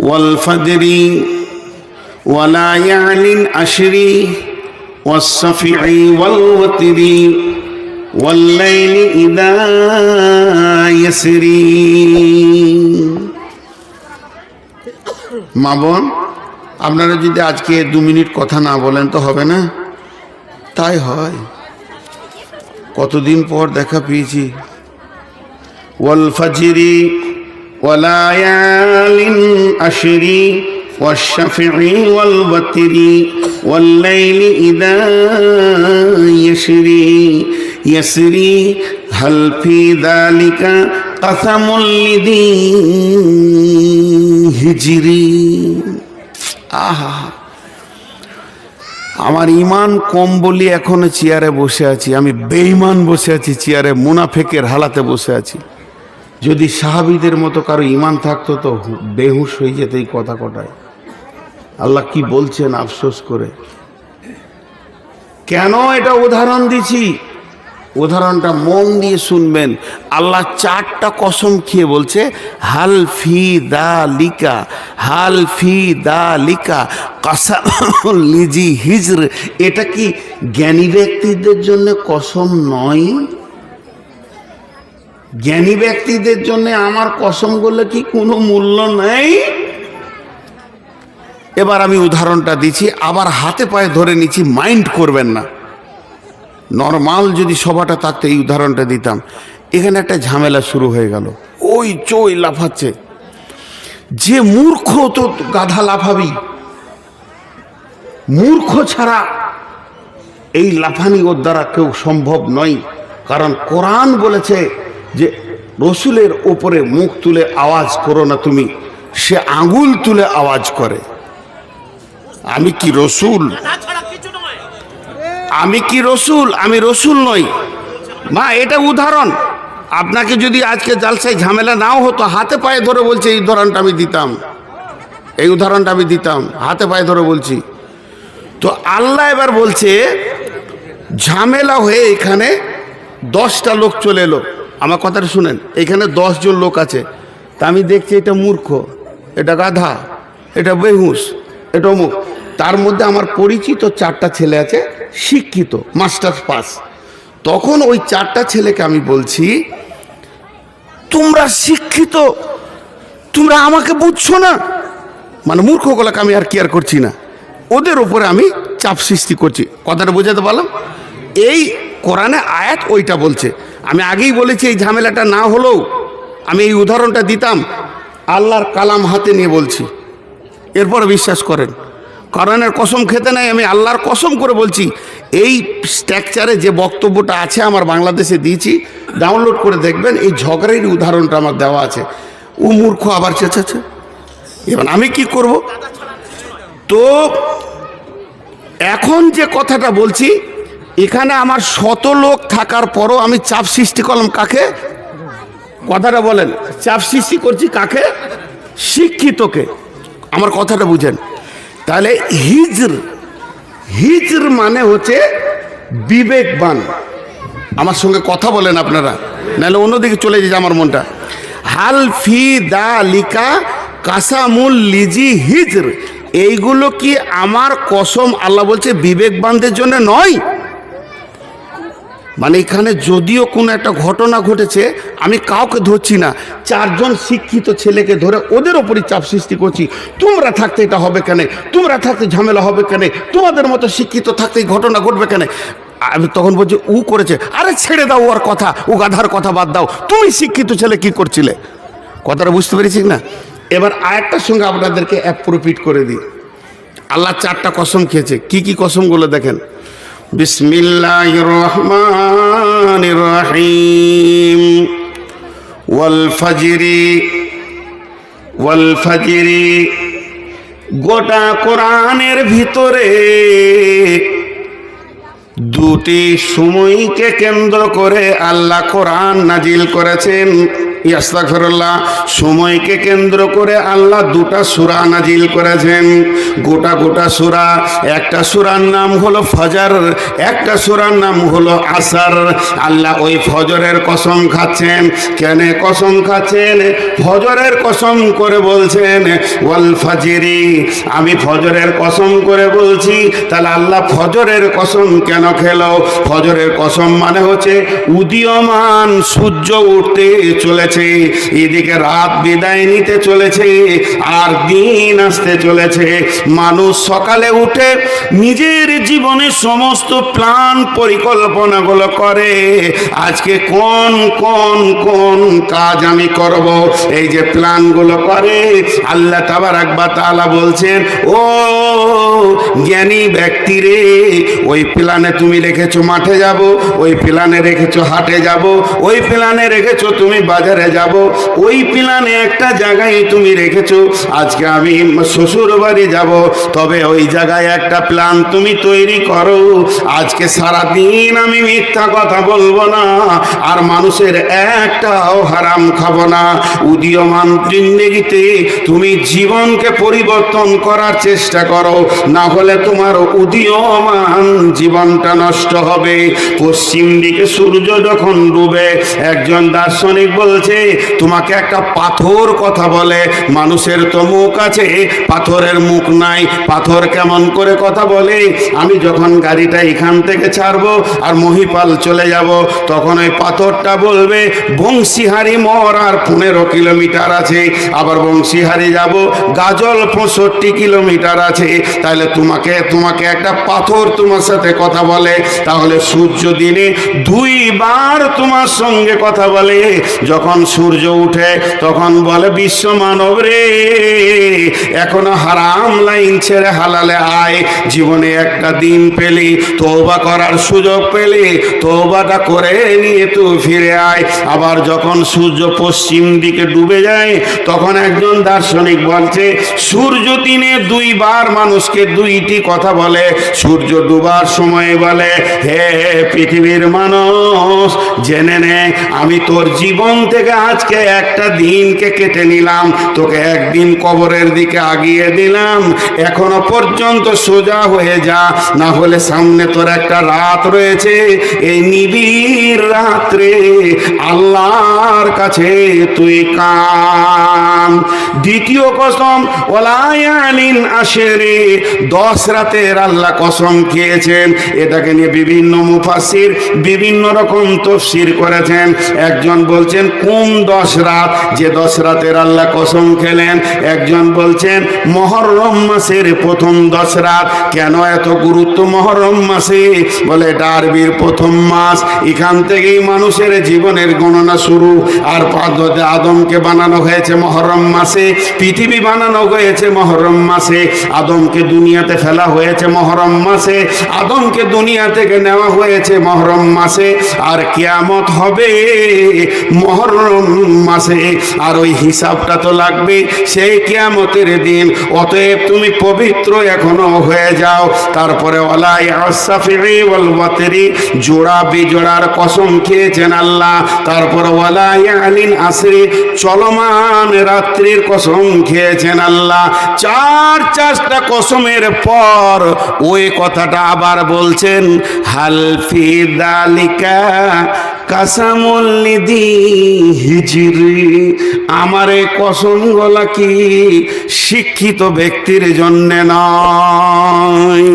ওয়াল ফাজরি ওয়া লায়ালিন আশরি ওয়াস সাফি ওয়াল ওয়াতরি ওয়াল লাইলি ইযা ইয়াসরি। মা বোন, আপনারা যদি আজকে 2 মিনিট কথা না বলেন তো হবে না। তাই হয়, কতদিন পর দেখা পেয়েছি। ওয়াল ফাজরি ওয়া লায়ালিন আশরি ওয়াস শাফি ওয়াল ওয়াতরি ওয়াল লাইলি ইযা ইয়াসরি ইয়াসরি হাল ফি যালিকা কাসামুল লিযি হিজরি। আহা, আমার ইমান কম বলি এখনো চেয়ারে বসে আছি। আমি বেঈমান বসে আছি চেয়ারে, মুনাফেকের হালাতে বসে আছি। যদি সাহাবীদের মতো কারো ইমান থাকতো তো বেহুশ হয়ে যেত এই কথা কটায়। আল্লাহ কি বলছেন আফসোস করে। কেন এটা উদাহরণ দিছি, উদাহরণটা মন দিয়ে শুনবেন। আল্লাহ 4টা কসম খেয়ে বলছে হাল ফি যালিকা, হাল ফি যালিকা কাসামুল লিযি হিজর। এটা কি জ্ঞানী ব্যক্তিদের জন্য কসম নয়? জ্ঞানী ব্যক্তিদের জন্য আমার কসমগুলো কি কোনো মূল্য নেই? এবার আমি উদাহরণটা দিচ্ছি, আবার হাতে পায়ে ধরে নিচ্ছি, মাইন্ড করবেন না। নরমাল যদি সভাটা থাকতো এই উদাহরণটা দিতাম। এখানে একটা ঝামেলা শুরু হয়ে গেল, ওই চই লাফাচ্ছে। যে মূর্খ তো গাধা লাফাবি, মূর্খ ছাড়া এই লাফানি ওর দ্বারা কেউ সম্ভব নয়। কারণ কোরআন বলেছে যে রসুলের ওপরে মুখ তুলে আওয়াজ করো না তুমি, সে আঙ্গুল তুলে আওয়াজ করে। আমি কি রসুল? আমি কি রসুল? আমি রসুল নই মা। এটা উদাহরণ। আপনাকে যদি আজকে জালসায় ঝামেলা নাও হতো, হাতে পায়ে ধরে বলছে এই উদাহরণটা আমি দিতাম, এই উদাহরণটা আমি দিতাম, হাতে পায়ে ধরে বলছি। তো আল্লাহ এবার বলছে ঝামেলা হয়ে এখানে 10টা লোক চলে এলো। আমার কথাটা শুনেন, এখানে 10 জন লোক আছে। তা আমি দেখছি এটা মূর্খ, এটা গাধা, এটা বেহুশ, এটা অমুক। তার মধ্যে আমার পরিচিত 4টা ছেলে আছে, শিক্ষিত, মাস্টার্স পাস। তখন ওই 4টা ছেলেকে আমি বলছি তোমরা শিক্ষিত, তোমরা আমাকে বুঝছো না। মানে মূর্খগুলোকে আমি আর কেয়ার করছি না, ওদের উপরে আমি চাপ সৃষ্টি করছি। কথাটা বোঝাতে পারলাম? এই কোরআনে আয়াত ওইটা বলছে। আমি আগেই বলেছি এই ঝামেলাটা না হলেও আমি এই উদাহরণটা দিতাম। আল্লাহর কালাম হাতে নিয়ে বলছি, এরপরে বিশ্বাস করেন। কোরআনের কসম খেতে নাই, আমি আল্লাহর কসম করে বলছি। এই স্ট্রাকচারে যে বক্তব্যটা আছে আমার বাংলাদেশে দিয়েছি, ডাউনলোড করে দেখবেন। এই ঝগড়ার উদাহরণটা আমার দেওয়া আছে। ও মূর্খ আবার চেঁচাচ্ছে, এবার আমি কি করব? তো এখন যে কথাটা বলছি, এখানে আমার 100 লোক থাকার পরও আমি চাপ সৃষ্টি করলাম কাকে? কথাটা বলেন, চাপ সৃষ্টি করছি কাকে? শিক্ষিতকে। আমার কথাটা বুঝেন। তাহলে হিজর, হিজর মানে হচ্ছে বিবেকবান। আমার সঙ্গে কথা বলেন আপনারা, নাহলে অন্যদিকে চলে যাচ্ছে আমার মনটা। হাল ফি যালিকা কাসামুল লিযি হিজর, এইগুলো কি আমার কসম আল্লাহ বলছে বিবেকবানদের জন্য নয়? মানে এখানে যদিও কোনো একটা ঘটনা ঘটেছে, আমি কাউকে ধরছি না, 4 জন শিক্ষিত ছেলেকে ধরে ওদের ওপরই চাপ সৃষ্টি করছি। তোমরা থাকতে এটা হবে কেন, তোমরা থাকতে ঝামেলা হবে কেন, তোমাদের মতো শিক্ষিত থাকতে এই ঘটনা ঘটবে কেন। আমি তখন বলছি ও করেছে, আরে ছেড়ে দাও ওর কথা, ও গাধার কথা বাদ দাও, তুমি শিক্ষিত ছেলে কি করছিলে। কথাটা বুঝতে পেরেছি না? এবার আরেকটার সঙ্গে আপনাদেরকে অ্যাপ্রোপ্রিয়েট করে দিই। আল্লাহ 4টা কসম খেয়েছে। কি কি কসমগুলো দেখেন। বিসমিল্লাহির রহমানির রহিম। ওয়াল ফাজরি। গোটা কোরআনের ভিতরে 2টি সময়কে কেন্দ্র করে আল্লাহ কোরআন নাজিল করেছেন। আস্তাগফিরুল্লাহ। সময়কে কেন্দ্র করে আল্লাহ 2টা সূরা নাজিল করেছেন। গোটা সূরা। একটা সূরার নাম হলো ফজর, একটা সূরার নাম হলো আসর। আল্লাহ ওই ফজরের কসম খাচ্ছেন। কেন কসম খাচ্ছেন? ফজরের কসম করে বলছেন ওয়াল ফাজরি, আমি ফজরের কসম করে বলছি। তাহলে আল্লাহ ফজরের কসম কেন খেলো? ফজরের কসম মানে হচ্ছে উদীয়মান সূর্য উঠতে চলেছে, এদিকে রাত বিদায় নিতে চলেছে, আর দিন আসতে চলেছে। মানুষ সকালে উঠে নিজের জীবনের সমস্ত প্ল্যান পরিকল্পনাগুলো করে, আজকে কোন কোন কোন কাজ আমি করব, এই যে প্ল্যানগুলো করে। আল্লাহ তাবারাক ওয়া তাআলা বলছেন, ও জ্ঞানী ব্যক্তি রে, ওই প্ল্যানে তুমি রেখেছো মাঠে যাব, ওই প্ল্যানে রেখেছো হাটে যাব, ওই প্ল্যানে রেখেছো তুমি বাজারে যাব, ওই প্ল্যানে একটা জায়গায় তুমি রেখেছো আজকে আমি শ্বশুর বাড়ি যাব, তবে ওই জায়গায় একটা প্ল্যান তুমি তৈরি করো, আজকে সারা দিন আমি মিথ্যা কথা বলবো না, আর মানুষের একটাও হারাম খাবো না। উদীয়মান জিন্দেগিতে তুমি জীবনকে পরিবর্তন করার চেষ্টা করো, না হলে তোমার উদীয়মান জীবনটা নষ্ট হবে। পশ্চিম দিকে সূর্য যখন ডুবে, একজন দার্শনিক বলছে তোমাকে একটা পাথর কথা বলে, মানুষের তো মুখ আছে, পাথরের মুখ নাই, পাথর কেমন করে কথা বলে? আমি যখন গাড়িটা এখান থেকে ছাড়বো আর মহিপাল চলে যাব, তখন ওই পাথরটা বলবে বংশীহারি মোড় আর 15 কিলোমিটার আছে, আবার বংশীহারি যাব গাজল 65 কিলোমিটার আছে। তাহলে তোমাকে একটা পাথর তোমার সাথে কথা বলে, তাহলে সূর্য দিনে 2 বার তোমার সঙ্গে কথা বলে। যখন সূর্য উঠে তখন বলে বিশ্ব মানব রে, এখনো হারাম লাইন ছেড়ে হালালে আয়, জীবনে একটা দিন পেলি, তওবা করার সুযোগ পেলি, তওবাটা করে নিয়ে তুই ফিরে আয়। আবার যখন সূর্য পশ্চিম দিকে ডুবে যায়, তখন একজন দার্শনিক বলছে সূর্য দিনে 2 বার মানুষকে 2টি কথা বলে। সূর্য ডুবার সময় বলে, হে পৃথিবীর মানুষ, জেনে নে আমি তোর জীবন থেকে আজকে একটা দিনকে কেটে নিলাম, তোকে একদিন কবরের দিকে আগিয়ে দিলাম, এখনো পর্যন্ত সোজা হয়ে যা, না হলে সামনে তোর একটা রাত রয়েছে, এই নিবিড় রাত্রে আল্লাহর কাছে তুই কাম। দ্বিতীয় কসম ওয়ালায়ালিন আশরে, 10 রাতের আল্লাহ কসম খেয়েছেন। এটাকে নিয়ে বিভিন্ন মুফাসসির বিভিন্ন রকম তাফসীর করেছেন। একজন বলছেন কোন 10 রাত, যে 10 রাতের আল্লাহ কসম খেলেন। একজন বলছেন মুহররম মাসের প্রথম 10 রাত। কেন এত গুরুত্ব মুহররম মাসে? বলে এটা আরবির প্রথম মাস, এখান থেকেই মানুষের জীবনের গণনা শুরু। আর আদমকে বানানো হয়েছে মুহররম মাসে, পৃথিবী বানানো হয়েছে মুহররম মাসে, আদমকে দুনিয়াতে ফেলা হয়েছে মুহররম মাসে, আদমকে দুনিয়া থেকে নেওয়া হয়েছে মুহররম মাসে, আর কিয়ামত হবে মুহররম মাসে। আর ওই হিসাবটা তো লাগবে সেই কিয়ামতের দিন। অতএব তুমি পবিত্র এখনো হয়ে যাও। তারপরে ওয়ালা ইয়াসাফি ওয়াল ওয়াতরি, জোড়া বিজোড়ার কসম খেয়েছেন আল্লাহ। তারপর ওয়ালা ইয়ালিন আসরি, চলমান রাত্রির কসম খেয়েছেন আল্লাহ। 4টা কসমের পর ওই কথাটা আবার বলছেন, হাল ফি দালিকা কাসামুল লিদি হিজরি, আমার এই কসমগুলো কি শিক্ষিত ব্যক্তির জন্য নয়?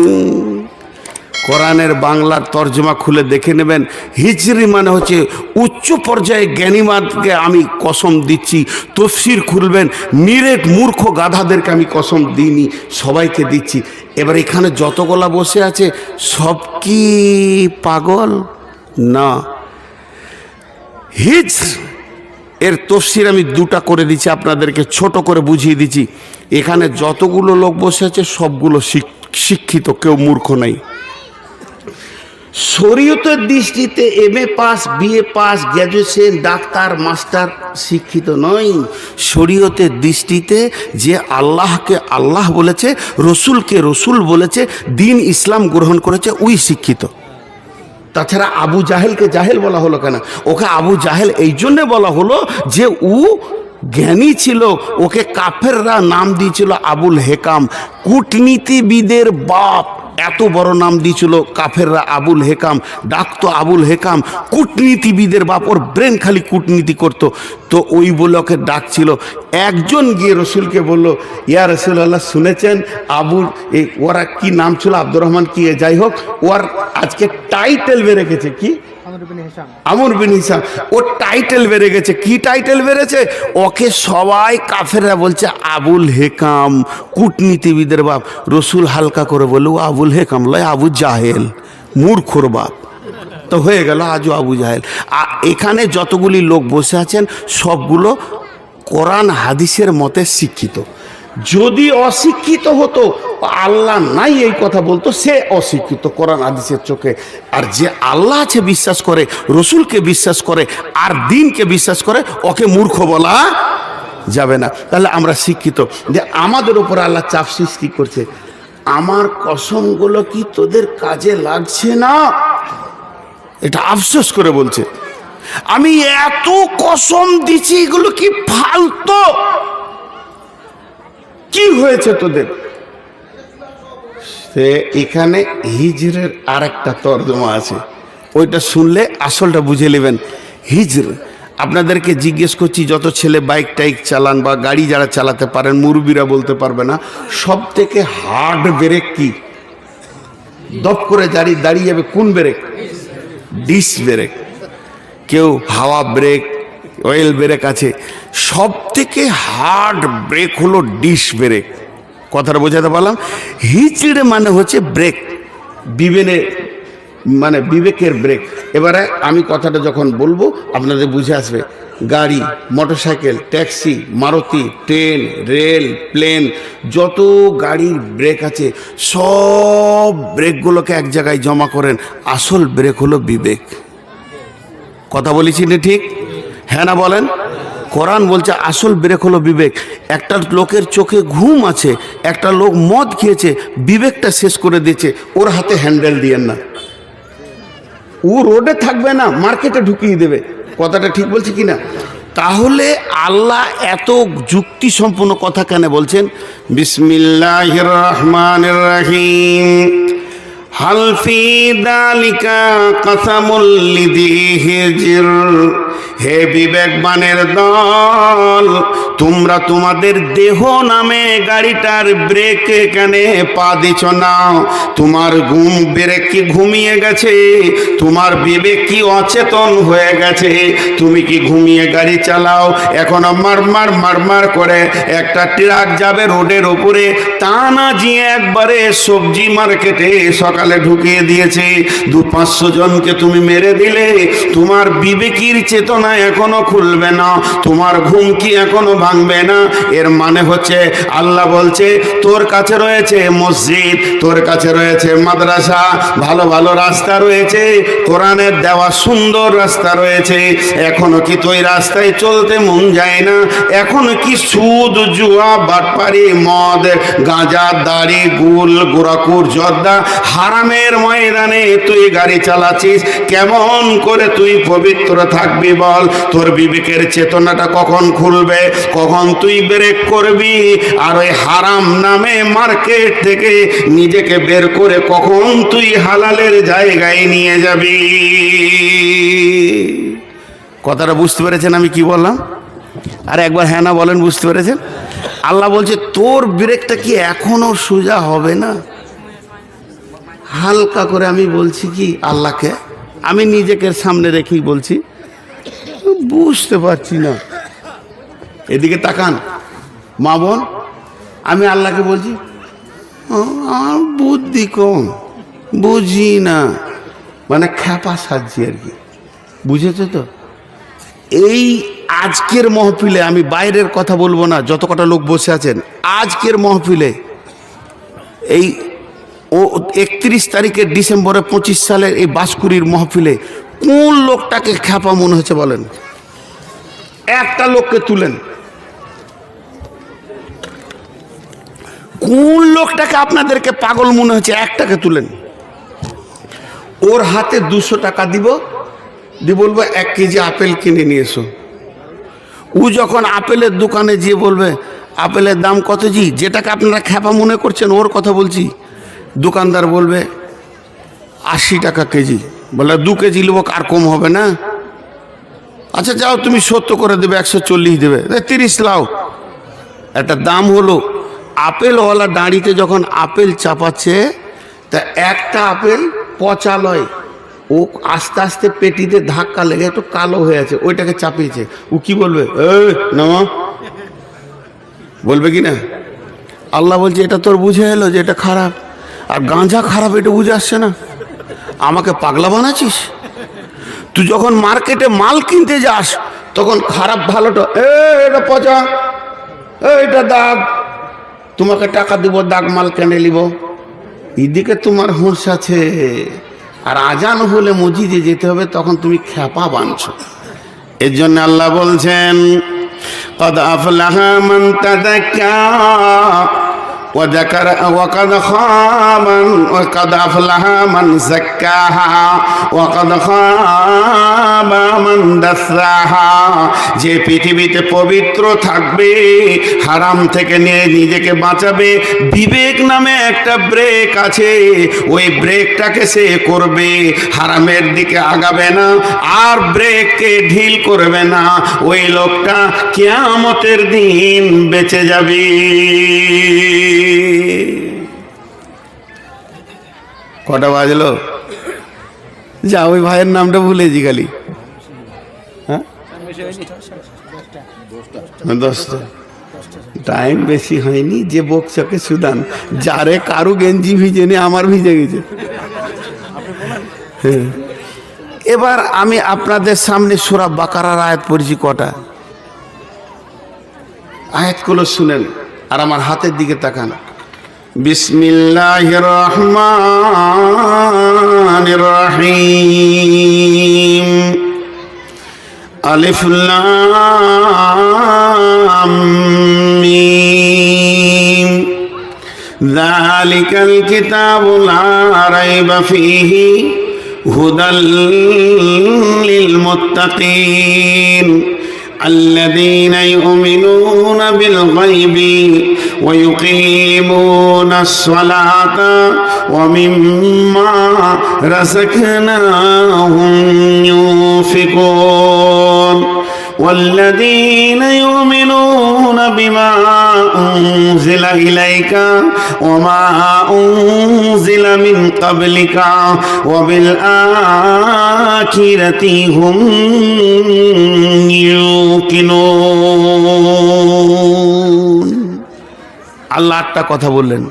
কোরআনের বাংলার তর্জমা খুলে দেখে নেবেন। হিজরি মানে হচ্ছে উচ্চ পর্যায়ে জ্ঞানীমানকে আমি কসম দিচ্ছি। তফসির খুলবেন, নিরেট মূর্খ গাধাদেরকে আমি কসম দিইনি, সবাইকে দিচ্ছি। এবার এখানে যতগুলা বসে আছে সব কি পাগল? না। হিজর এর তফসির আমি দুটা করে দিচ্ছি, আপনাদেরকে ছোট করে বুঝিয়ে দিচ্ছি। এখানে যতগুলো লোক বসে আছে সবগুলো শিক্ষিত, কেউ মূর্খ নাই। শরীয়তের দৃষ্টিতে MA pass, BA pass, graduation, doctor, master শিক্ষিত নয়। শরীয়তের দৃষ্টিতে যে আল্লাহকে আল্লাহ বলেছে, রসুলকে রসুল বলেছে, দিন ইসলাম গ্রহণ করেছে, ওই শিক্ষিত। তাছাড়া আবু জাহেলকে জাহেল বলা হলো কেন? ওকে আবু জাহেল এই জন্যে বলা হলো যে ও জ্ঞানী ছিল। ওকে কাফেররা নাম দিয়েছিল আবুল হেকাম, কূটনীতিবিদের বাপ। এত বড় নাম দিয়েছিল কাফেররা আবুল হেকাম, ডাকতো আবুল হেকাম, কূটনীতিবিদের বাপ। ওর ব্রেন খালি কূটনীতি করতো, তো ওই বলে ওকে ডাকছিল। একজন গিয়ে রসুলকে বলল, ইয়া রাসূলুল্লাহ, শুনেছেন আবুল, ওরা কি নাম ছিল, আব্দুর রহমান কি, যাই হোক, ওর আজকে টাইটেল বেড়ে গেছে, কি আমর বিন হিসাম। ওর টাইটেল বেড়ে গেছে। কি টাইটেল বেড়েছে? ওকে সবাই কাফেররা বলছে আবুল হেকাম, কূটনীতিবিদের বাপ। রসুল হালকা করে বলল, ও আবুল হেকাম লয়, আবু জাহেল, মূর্খর বাপ। তো হয়ে গেল আজও আবু জাহেল। এখানে যতগুলি লোক বসে আছেন সবগুলো কোরআন হাদিসের মতে শিক্ষিত। যদি অশিক্ষিত হতো, আল্লাহ নাই এই কথা বলতো, সে অশিক্ষিত কোরআন হাদিসের চোখে। আর যে আল্লাহ আছে বিশ্বাস করে, রসুলকে বিশ্বাস করে, আর দিনকে বিশ্বাস করে, ওকে মূর্খ বলা যাবে না। তাহলে আমরা শিক্ষিত। যে আমাদের উপর আল্লাহ চাপ সৃষ্টি করছে, আমার কসমগুলো কি তোদের কাজে লাগছে না? এটা আফসোস করে বলছে, আমি এত কসম দিচ্ছি, এগুলো কি ফালতু? কি হয়েছে তোদের? সে এখানে হিজরের আর একটা তর্জমা আছে, ওইটা শুনলে আসলটা বুঝে নেবেন। হিজর, আপনাদেরকে জিজ্ঞেস করছি, যত ছেলে বাইক টাইক চালান বা গাড়ি যারা চালাতে পারেন, মুরব্বীরা বলতে পারবে না, সব থেকে হার্ড ব্রেক কি? দপ করে দাঁড়িয়ে যাবে কোন ব্রেক? Disc brake. কেউ হাওয়া ব্রেক, অয়েল ব্রেক আছে, সব থেকে হার্ড ব্রেক হলো ডিস্ক ব্রেক। কথাটা বোঝাতে পারলাম? হিজড়ে মানে হচ্ছে ব্রেক, বিবেকের ব্রেক। এবারে আমি কথাটা যখন বলবো আপনাদের বুঝে আসবে। গাড়ি, motorcycle, taxi, Maruti, train, rail, plane, যত গাড়ির ব্রেক আছে সব ব্রেকগুলোকে এক জায়গায় জমা করেন, আসল ব্রেক হলো বিবেক। কথা বলেছি না ঠিক? হ্যাঁ না বলেন? কোরআন বলছে আসল ব্রেক হলো বিবেক। একটা লোকের চোখে ঘুম আছে, একটা লোক মদ খেয়েছে, বিবেকটা শেষ করে দিয়েছে, ওর হাতে হ্যান্ডেল দিয়েন না, ও রোডে থাকবে না, মার্কেটে ঢুকিয়ে দেবে। কথাটা ঠিক বলছি কিনা? তাহলে আল্লাহ এত যুক্তি সম্পন্ন কথা কেন বলছেন? বিসমিল্লাহির রহমানির রহিম, হাল ফি যালিকা কাসামুল লিযি হিজর। হে বিবেকবানের দল, তোমরা তোমাদের দেহ নামে গাড়িটার ব্রেক কেন পা দিছ না? তোমার ঘুম ব্রেক কি ঘুমিয়ে গেছে? তোমার বিবেক কি অচেতন হয়ে গেছে? তুমি কি ঘুমিয়ে গাড়ি চালাও? এখন মার করে একটা ট্রাক যাবে রোডের উপরে, তা না গিয়ে একবারে সবজি মার্কেটে সকালে ঢুকিয়ে দিয়েছে, 200-500 জনকে তুমি মেরে দিলে। তোমার বিবেকের চেতনা এখনো খুলবে না, তোমার ঘুম কি এখনো ভাঙবে না? এর মানে হচ্ছে আল্লাহ বলছে, তোর কাছে রয়েছে মসজিদ, তোর কাছে রয়েছে মাদ্রাসা, ভালো ভালো রাস্তা রয়েছে, কোরআনের দেওয়া সুন্দর রাস্তা রয়েছে, এখনো কি তুই রাস্তায় চলতে মন যায় না? এখনো কি সুদ, জুয়া, বাটপারি, মদ, গাঁজা, দাড়ি, গুল, গোরাকুর, জর্দা, হারামের ময়দানে তুই গাড়ি চালাচ্ছিস? কেমন করে তুই পবিত্র থাকবি বল? তোর বিবেকের চেতনাটা কখন খুলবে? কখন তুই ব্রেক করবি? আর ওই হারাম নামে মার্কেট থেকে নিজেকে বের করে কখন তুই হালালের জায়গায় নিয়ে যাবি? কথাটা বুঝতে পেরেছেন আমি কি বললাম? আর একবার হ্যাঁ না বলেন, বুঝতে পেরেছেন? আল্লাহ বলছে তোর ব্রেকটা কি এখনো সোজা হবে না? হালকা করে আমি বলছি কি আল্লাহকে, আমি নিজেকে সামনে রেখেই বলছি, বুঝতে পারছি না। এদিকে তাকান মা বোন, আমি আল্লাহকে বলছি আমার বুদ্ধি কম, বুঝি না, মানে খ্যাপা সাজছি আর কি, বুঝেছো তো? এই আজকের মহফিলে, আমি বাইরের কথা বলবো না, যত কটা লোক বসে আছেন আজকের মহফিলে, এই 31 তারিখের ডিসেম্বরে 25 সালের এই বাসকুরির মহফিলে কোন লোকটাকে খ্যাপা মনে হচ্ছে বলেন? একটা লোককে তুলেন। কোন লোকটাকে আপনাদেরকে পাগল মনে হচ্ছে একটাকে তুলেন। ওর হাতে 200 টাকা দিব, দিয়ে বলবো 1 কেজি আপেল কিনে নিয়ে এসো। ও যখন আপেলের দোকানে গিয়ে বলবে আপেলের দাম কত জি, যেটাকে আপনারা খ্যাপা মনে করছেন ওর কথা বলছি, দোকানদার বলবে 80 টাকা কেজি। বলে 2 কেজি নেবো, আর কম হবে না? আচ্ছা যাও তুমি 70 করে দেবে, 140 দেবে, 30 লাও। একটা দাম হলো। আপেলওয়ালা দাঁড়িতে যখন আপেল চাপাচ্ছে, তা একটা আপেল পচা লয়, ও আস্তে আস্তে পেটিতে ধাক্কা লেগে একটু কালো হয়ে আছে, ওইটাকে চাপিয়েছে। ও কি বলবে? নামা, বলবে কি না? আল্লাহ বলছে এটা তোর বুঝে এলো যে এটা খারাপ, আর গাঁজা খারাপ এটা বুঝে আসছে না? আমাকে পাগলা বানাচ্ছিস? তুই যখন মার্কেটে মাল কিনতে যাস তখন খারাপ ভালোটা, এটা পচা, এটা দাগ, তোমাকে টাকা দিব, দাগ মাল কেনে নিব। এদিকে তোমার হুঁশ আছে, আর আজান হলে মসজিদে যেতে হবে, তখন তুমি খ্যাপা বানছো। এর জন্য আল্লাহ বলছেন قد أفلح من تزكى وذكر وقد أفلح من زكاها وقد خاب من دساها। যে পৃথিবীতে পবিত্র থাকবে, হারাম থেকে নিয়ে নিজেকে বাঁচাবে, বিবেক নামে একটা ব্রেক আছে, ওই ব্রেকটাকে সে করবে, হারামের দিকে আগাবে না আর ব্রেককে ঢিল করবে না, ওই লোকটা কিয়ামতের দিন বেঁচে যাবে। কটা বাজলো? যা, ওই ভাইয়ের নামটা ভুলেছি খালি। হ্যাঁ, 10টা। টাইম বেশি হয়নি, যে বকছকে সুদান, যারে কারু গেঞ্জি ভিজে নে, আমার ভিজে গেছে। হ্যাঁ, এবার আমি আপনাদের সামনে সূরা বাকারার আয়াত পড়ছি। কটা আয়াতগুলো শুনেন আর আমার হাতের দিকে তাকান। বিসমিল্লাহির রহমানির রহিম। আলিফ লাম মিম। যালিকাল কিতাবু লা রাইবা ফীহি হুদাল লিল মুত্তাকিন الذين يؤمنون بالغيب ويقيمون الصلاة ومما رزقناهم ينفقون والذين يؤمنون بما أنزل إليك وما أنزل من قبلك وبالآخرة هم يوقنون। আল্লাহ একটা কথা বললেন,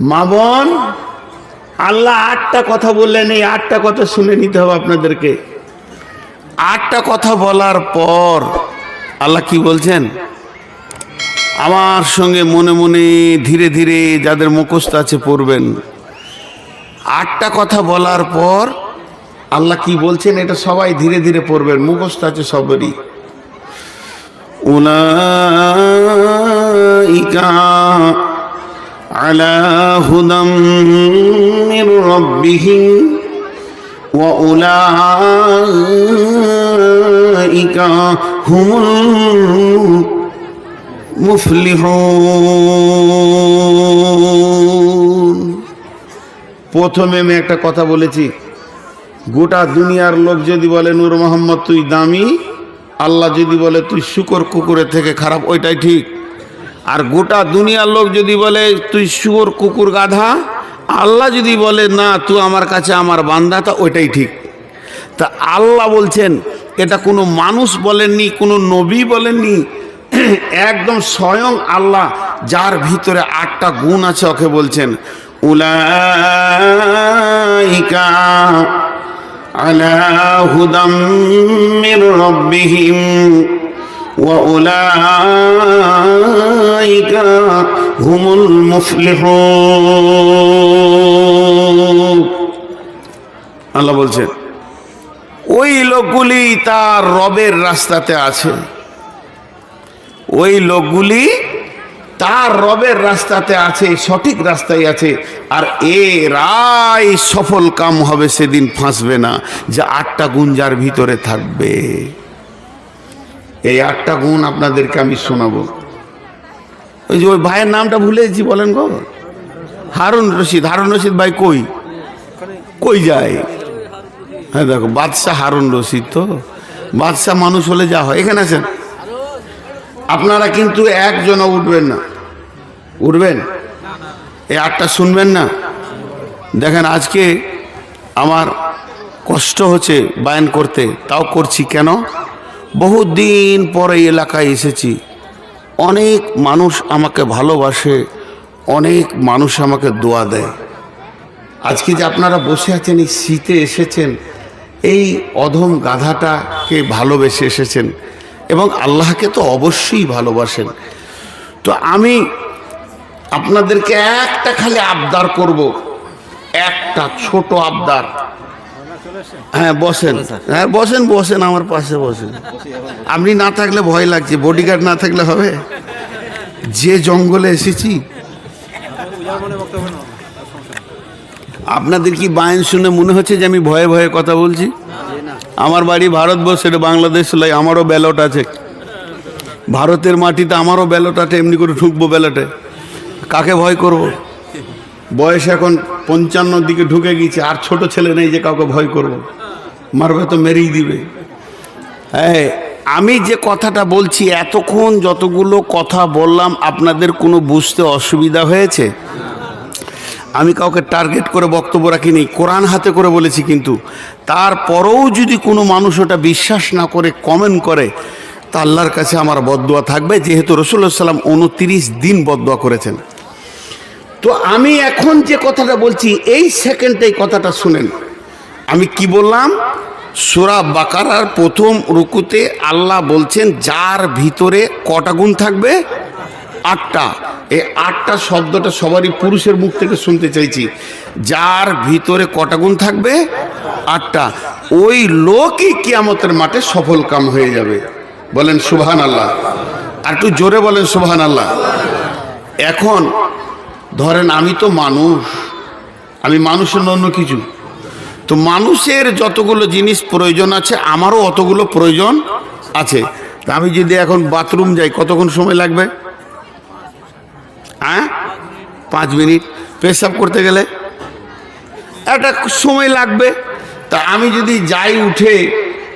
মা বোন, আল্লাহ 8টা কথা বললেন। এই 8টা কথা শুনে নিতে হবে আপনাদেরকে। 8টা কথা বলার পর আল্লাহ কি বলছেন? আমার সঙ্গে মনে মনে ধীরে ধীরে যাদের মুখস্থ আছে পড়বেন। 8টা কথা বলার পর আল্লাহ কি বলছেন এটা সবাই ধীরে ধীরে পড়বেন, মুখস্থ আছে সবারই। উলাইকা আলা হুদাম মির রাব্বিহিম ওয়া উলাইকা হুমুল মুফলিহুন। প্রথমে আমি একটা কথা বলেছি, গোটা দুনিয়ার লোক যদি বলে নূর মোহাম্মদ তুই দামি, আল্লাহ যদি বলে তুই শুকর কুকুরের থেকে খারাপ, ওইটাই ঠিক। আর গোটা দুনিয়ার লোক যদি বলে তুই শুয়োর কুকুর গাধা, আল্লাহ যদি বলে না তুই আমার কাছে আমার বান্দা, তা ওইটাই ঠিক। তা আল্লাহ বলছেন, এটা কোনো মানুষ বলেননি, কোনো নবী বলেননি, একদম স্বয়ং আল্লাহ যার ভিতরে 8টা গুণ আছে ওকে বলছেন উলাইকা আলা হুদাম মির রাব্বিহিম ওয়া উলাইকা হুমুল মুফলিহুন। আল্লাহ বলছেন ওই লোকগুলি তার রবের রাস্তাতে আছে, ওই লোকগুলি তার রবের রাস্তাতে আছে, সঠিক রাস্তায় আছে। আর এরাই সফল কাম হবে, সেদিন ফাঁসবে না। যে 8টা গুণ যার ভিতরে থাকবে, এই 8টা গুণ আপনাদেরকে আমি শোনাবো। ওই যে ওই ভাইয়ের নামটা ভুলেছি, বলেন গো, হারুন রশিদ। হারুন রশিদ ভাই কই কই যায়? হ্যাঁ দেখো, বাদশাহ হারুন রশিদ। তো বাদশাহ মানুষ হলে যা হয়। এখানে আছেন আপনারা, কিন্তু একজনও উঠবেন না। উঠবেন? এই 8টা শুনবেন না? দেখেন, আজকে আমার কষ্ট হচ্ছে বায়ান করতে, তাও করছি। কেন? বহুদিন পরে এই এলাকায় এসেছি। অনেক মানুষ আমাকে ভালোবাসে, অনেক মানুষ আমাকে দোয়া দেয়। আজকে যে আপনারা বসে আছেন, এই শীতে এসেছেন, এই অধম গাধাটাকে ভালোবেসে এসেছেন, এবং আল্লাহকে তো অবশ্যই ভালোবাসেন। তো আমি আপনাদেরকে একটা খালি আবদার করব, একটা ছোট আবদার। হ্যাঁ বসেন, হ্যাঁ বসেন, বসেন, আমার পাশে বসেন। আপনি না থাকলে ভয় লাগছে, বডিগার্ড না থাকলে হবে? যে জঙ্গলে এসেছি, আপনাদের কি বায়ান শুনে মনে হচ্ছে যে আমি ভয়ে ভয়ে কথা বলছি? আমার বাড়ি ভারতবর্ষ, এটা বাংলাদেশ নয়। আমারও ব্যালট আছে, ভারতের মাটিতে আমারও ব্যালট আছে। এমনি করে ঢুকবো ব্যালটে, কাকে ভয় করব? বয়স এখন 55 দিকে ঢুকে গিয়েছে, আর ছোট ছেলে নেই যে কাউকে ভয় করব। মারবে তো মেরেই দিবে। হ্যাঁ, আমি যে কথাটা বলছি, এতক্ষণ যতগুলো কথা বললাম, আপনাদের কোনো বুঝতে অসুবিধা হয়েছে? আমি কাউকে টার্গেট করে বক্তব্য রাখিনি, কোরআন হাতে করে বলেছি। কিন্তু তারপরেও যদি কোনো মানুষ ওটা বিশ্বাস না করে কমেন্ট করে, তা আল্লাহর কাছে আমার বদদুয়া থাকবে, যেহেতু রাসূলুল্লাহ সাল্লাল্লাহু আলাইহি ওয়াসাল্লাম 29 দিন বদদুয়া করেছেন। তো আমি এখন যে কথাটা বলছি, এই সেকেন্ডে এই কথাটা শুনেন। আমি কি বললাম? সূরা বাকারার প্রথম রুকুতে আল্লাহ বলছেন যার ভিতরে কটা গুণ থাকবে? 8টা। এই 8টা শব্দটা সবারই পুরুষের মুখ থেকে শুনতে চাইছি। যার ভিতরে কটা গুণ থাকবে? 8টা। ওই লোকই কিয়ামতের মাঠে সফল কাম হয়ে যাবে। বলেন সুবহানাল্লাহ। আর একটু জোরে বলেন সুবহানাল্লাহ। এখন ধরেন আমি তো মানুষ, আমি মানুষের অন্য কিছু। তো মানুষের যতগুলো জিনিস প্রয়োজন আছে, আমারও অতগুলো প্রয়োজন আছে। তা আমি যদি এখন বাথরুম যাই, কতক্ষণ সময় লাগবে? হ্যাঁ, 5 মিনিট। পেশাব করতে গেলে একটা সময় লাগবে। তা আমি যদি যাই উঠে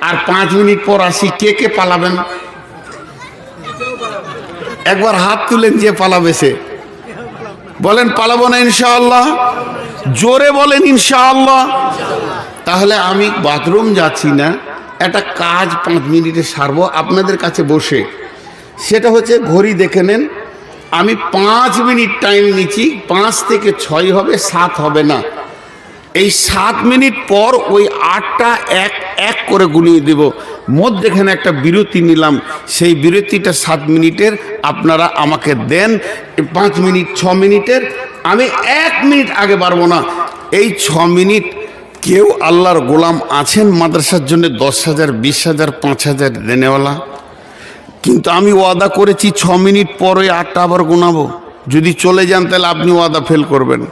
আর 5 মিনিট পর আসি, কে কে পালাবেন? একবার হাত তুলেন যে পালাবে সে। বলেন পালাবো না ইনশাআল্লাহ? জোরে বলেন ইনশাআল্লাহ। তাহলে আমি বাথরুম যাচ্ছি না, একটা কাজ 5 মিনিটে সারবো আপনাদের কাছে বসে। সেটা হচ্ছে, ঘড়ি দেখে নেন, আমি 5 মিনিট টাইম নিচ্ছি। 5 থেকে 6 হবে, 7 হবে না। এই 7 মিনিট পর ওই 8টা এক এক করে গুনিয়ে দেব। মধ্যেখানে একটা বিরতি নিলাম, সেই বিরতিটা 7 মিনিটের। আপনারা আমাকে দেন 5 মিনিট, 6 মিনিটের। আমি 1 মিনিট আগে পারবো না। এই 6 মিনিট কেউ আল্লাহর গোলাম আছেন মাদ্রাসার জন্য 10,000, 20,000, 5,000 দেনেওয়ালা? কিন্তু আমি ওয়াদা করেছি 6 মিনিট পর ওই 8টা আবার গুনাবো। যদি চলে যান তাহলে আপনি ওয়াদা ফেল করবেন।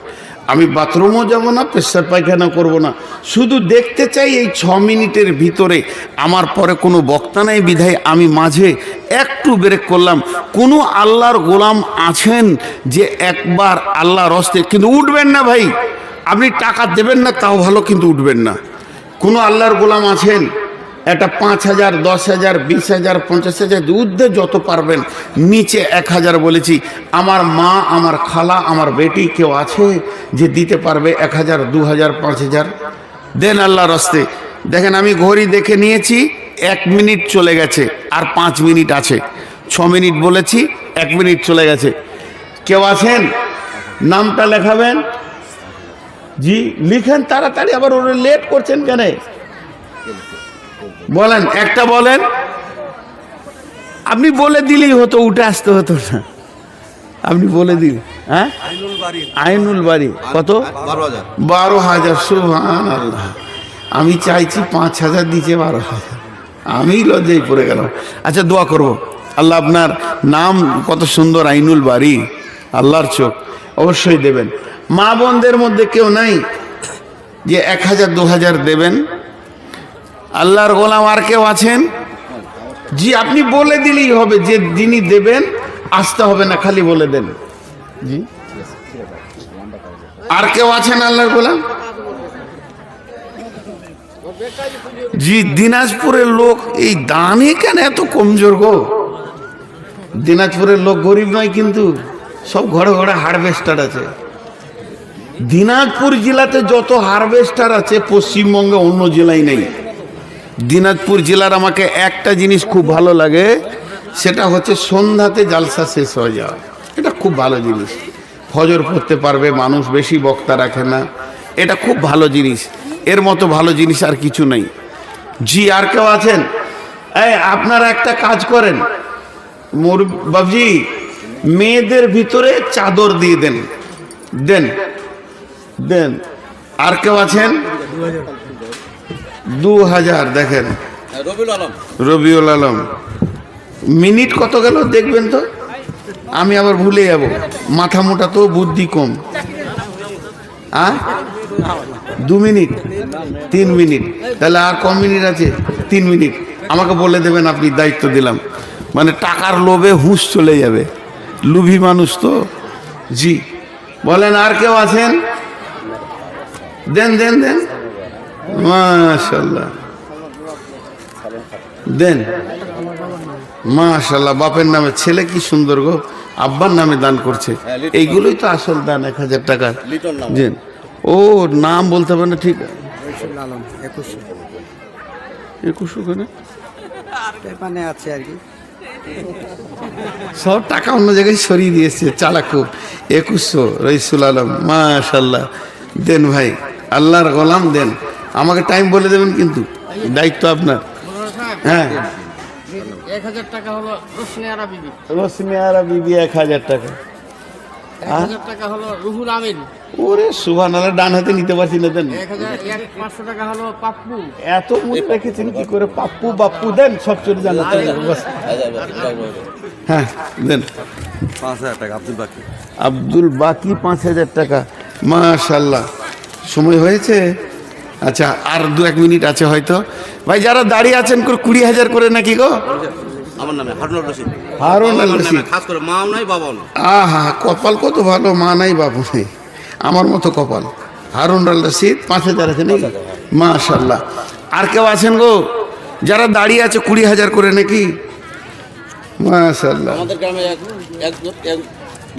আমি বাথরুমও যাব না, পেশাব পায়খানা করব না, শুধু দেখতে চাই এই 6 মিনিটের ভিতরে। আমার পরে কোনো বক্তা নাই বিধায় আমি মাঝে একটু ব্রেক করলাম। কোনো আল্লাহর গোলাম আছেন যে একবার আল্লাহর হস্তে, কিন্তু উঠবেন না ভাই, আপনি টাকা দেবেন না তাও ভালো, কিন্তু উঠবেন না। কোনো আল্লাহর গোলাম আছেন? এটা 5,000, 10,000, 20,000, 50,000 ঊর্ধ্বে যত পারবেন, নিচে 1,000 বলেছি। আমার মা, আমার খালা, আমার বেটি কেউ আছে যে দিতে পারবে 1,000, 2,000, 5,000? দেন আল্লাহর রাস্তে। দেখেন আমি ঘড়ি দেখে নিয়েছি, 1 মিনিট চলে গেছে, আর 5 মিনিট আছে। 6 মিনিট বলেছি, 1 মিনিট চলে গেছে। কেউ আছেন? নামটা লেখাবেন। জি লিখেন তাড়াতাড়ি, আবার ওরা লেট করছেন কেন? বলেন, একটা বলেন। আপনি বলে দিলেই হতো, উঠে আসতে হতো না। আপনি বলে দিন। হ্যাঁ, আইনুল বাড়ি। কত? 12,000। সুবহানাল্লাহ। আমি চাইছি 5,000 দিচ্ছে, 12,000। আমি লজ্জায় পড়ে গেলাম। আচ্ছা দোয়া করব, আল্লাহ আপনার নাম কত সুন্দর, আইনুল বাড়ি, আল্লাহর চোখ, অবশ্যই দেবেন। মা বোনদের মধ্যে কেউ নাই যে 1,000, 2,000 দেবেন? আল্লাহর গোলাম আর কেউ আছেন? জি আপনি বলে দিলেই হবে, যে যিনি দেবেন আসতে হবে না, খালি বলে দেন। জি আর কেউ আছেন আল্লাহর গোলাম? জি দিনাজপুরের লোক এই দানে কেন এত কমজোর গো? দিনাজপুরের লোক গরিব নয়, কিন্তু সব ঘরে ঘরে হারভেস্টার আছে। দিনাজপুর জেলাতে যত হারভেস্টার আছে পশ্চিমবঙ্গে অন্য জেলায় নেই। দিনাজপুর জেলার আমাকে একটা জিনিস খুব ভালো লাগে, সেটা হচ্ছে সন্ধ্যাতে জালসা শেষ হয়ে যাওয়া। এটা খুব ভালো জিনিস। ফজর পড়তে পারবে মানুষ, বেশি বক্তা রাখে না, এটা খুব ভালো জিনিস। এর মতো ভালো জিনিস আর কিছু নেই। জি আর কেউ আছেন? এই আপনারা একটা কাজ করেন বাবজি, মেয়েদের ভিতরে চাদর দিয়ে দেন, দেন দেন। আর কেউ আছেন? 2,000 দেখেন, রবিউল আলম। মিনিট কত গেল দেখবেন তো, আমি আবার ভুলে যাব। মাথা মোটা তো, বুদ্ধি কম। 2 মিনিট, 3 মিনিট, তাহলে আর কম মিনিট আছে? 3 মিনিট আমাকে বলে দেবেন, আপনি দায়িত্ব দিলাম। মানে টাকার লোভে হুঁশ চলে যাবে, লুভি মানুষ তো। জি বলেন, আর কেউ আছেন? দেন দেন দেন, মাশাআল্লাহ দেন, মাশাআল্লাহ। বাপের নামে ছেলে কি সুন্দর গো, আব্বার নামে দান করছে। এইগুলোই তো আসল দান, 1,000 টাকা। দেন। ও নাম বলতে হবে না, ঠিক আছে। 21 আছে আর কি, সব টাকা অন্য জায়গায় সরিয়ে দিয়েছে, চালাক খুব। 2100 রইসুল আলম, মাশাআল্লাহ। দেন ভাই, আল্লাহর গোলাম দেন। আমাকে টাইম বলে দেবেন কিন্তু, দায়িত্ব আপনার। হ্যাঁ 1,000 টাকা হলো রোশনি আরা বিবি, রোশনি আরা বিবি 1,000 টাকা। 1,000 টাকা হলো রুহুল আমিন। ওরে সুবহানাল্লাহ, ডান হাতে নিতে পারছি না। দেন। 500 টাকা হলো পাপ্পু। এত মনে রেখেছেন কি করে? পাপ্পু বাপ্পু দেন, সব চলে জানা। হ্যাঁ দেন। 5,000 টাকা আব্দুল বাকি। আব্দুল বাকি 5,000 টাকা, মাশাআল্লাহ। সময় হয়েছে? আচ্ছা আর 2-1 মিনিট আছে হয়তো। ভাই যারা দাঁড়িয়ে আছেন, 20,000 করে নাকি গো? আমার নামে হারুনুর রশিদ। হারুনুর রশিদ, খাস করে মাও নাই বাবাও নাই। আহা কপাল কত ভালো, মা নাই বাবু নেই, আমার মতো কপাল। হারুনুর রশিদ 5,000 আছে নাকি? মাশাআল্লাহ। আর কেউ আছেন গো যারা দাঁড়িয়ে আছে 20,000 করে নাকি? মাশাআল্লাহ। আমাদের গ্রামে এক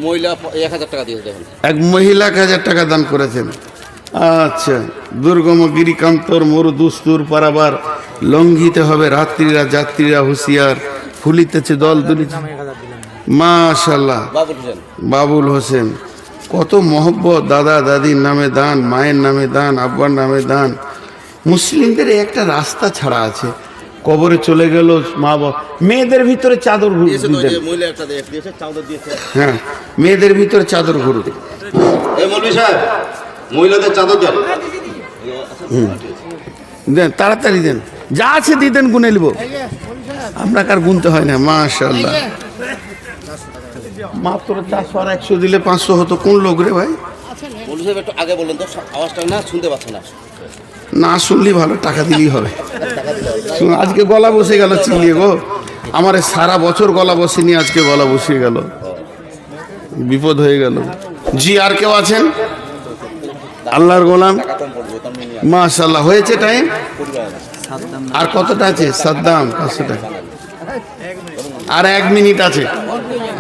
মহিলা 1,000 টাকা দিয়েছে, দেখেন। এক মহিলা 1,000 টাকা দান করেছেন। আচ্ছা, দুর্গম গিরিকান্তর মরু দুস্তুর পারাবার, লঙ্ঘিতে হবে রাত্রিরা যাত্রীরা হুঁশিয়ার, ফুলিতেছে দল দুলিতে। মাশাআল্লাহ। বাবুল হোসেন, কত মহব্বত। দাদা দাদির নামে দান, মায়ের নামে দান, আব্বার নামে দান। মুসলিমদের একটা রাস্তা ছাড়া আছে, কবরে চলে গেল মা বাবা। মেয়েদের ভিতরে চাদর দিতেন। হ্যাঁ মেয়েদের ভিতরে চাদর ঘুরু মহিলাদের চাদর দেন, দেন তাড়াতাড়ি দেন, যা আছে দিয়ে দেন, গুনে নিব। আপনাকে আর গুনতে হয় না। মাশাআল্লাহ। মাত্র 400 আর 100 দিলে 500 হতো। কোন লোক রে ভাই? একটু আগে বললেন তো, আওয়াজটা না শুনতে পাচ্ছ না। না শুনলেই ভালো, টাকা দিলেই হবে। আজকে গলা বসে গেল চিলিয়ে গো, আমার সারা বছর গলা বসেনি, আজকে গলা বসে গেল, বিপদ হয়ে গেল। জি আর কেউ আছেন? আল্লাহর গোলাম। মাশাআল্লাহ। হয়েছে টাইম? আর কতটা আছে? সাদ্দাম 500 টাকা। আর 1 মিনিট আছে,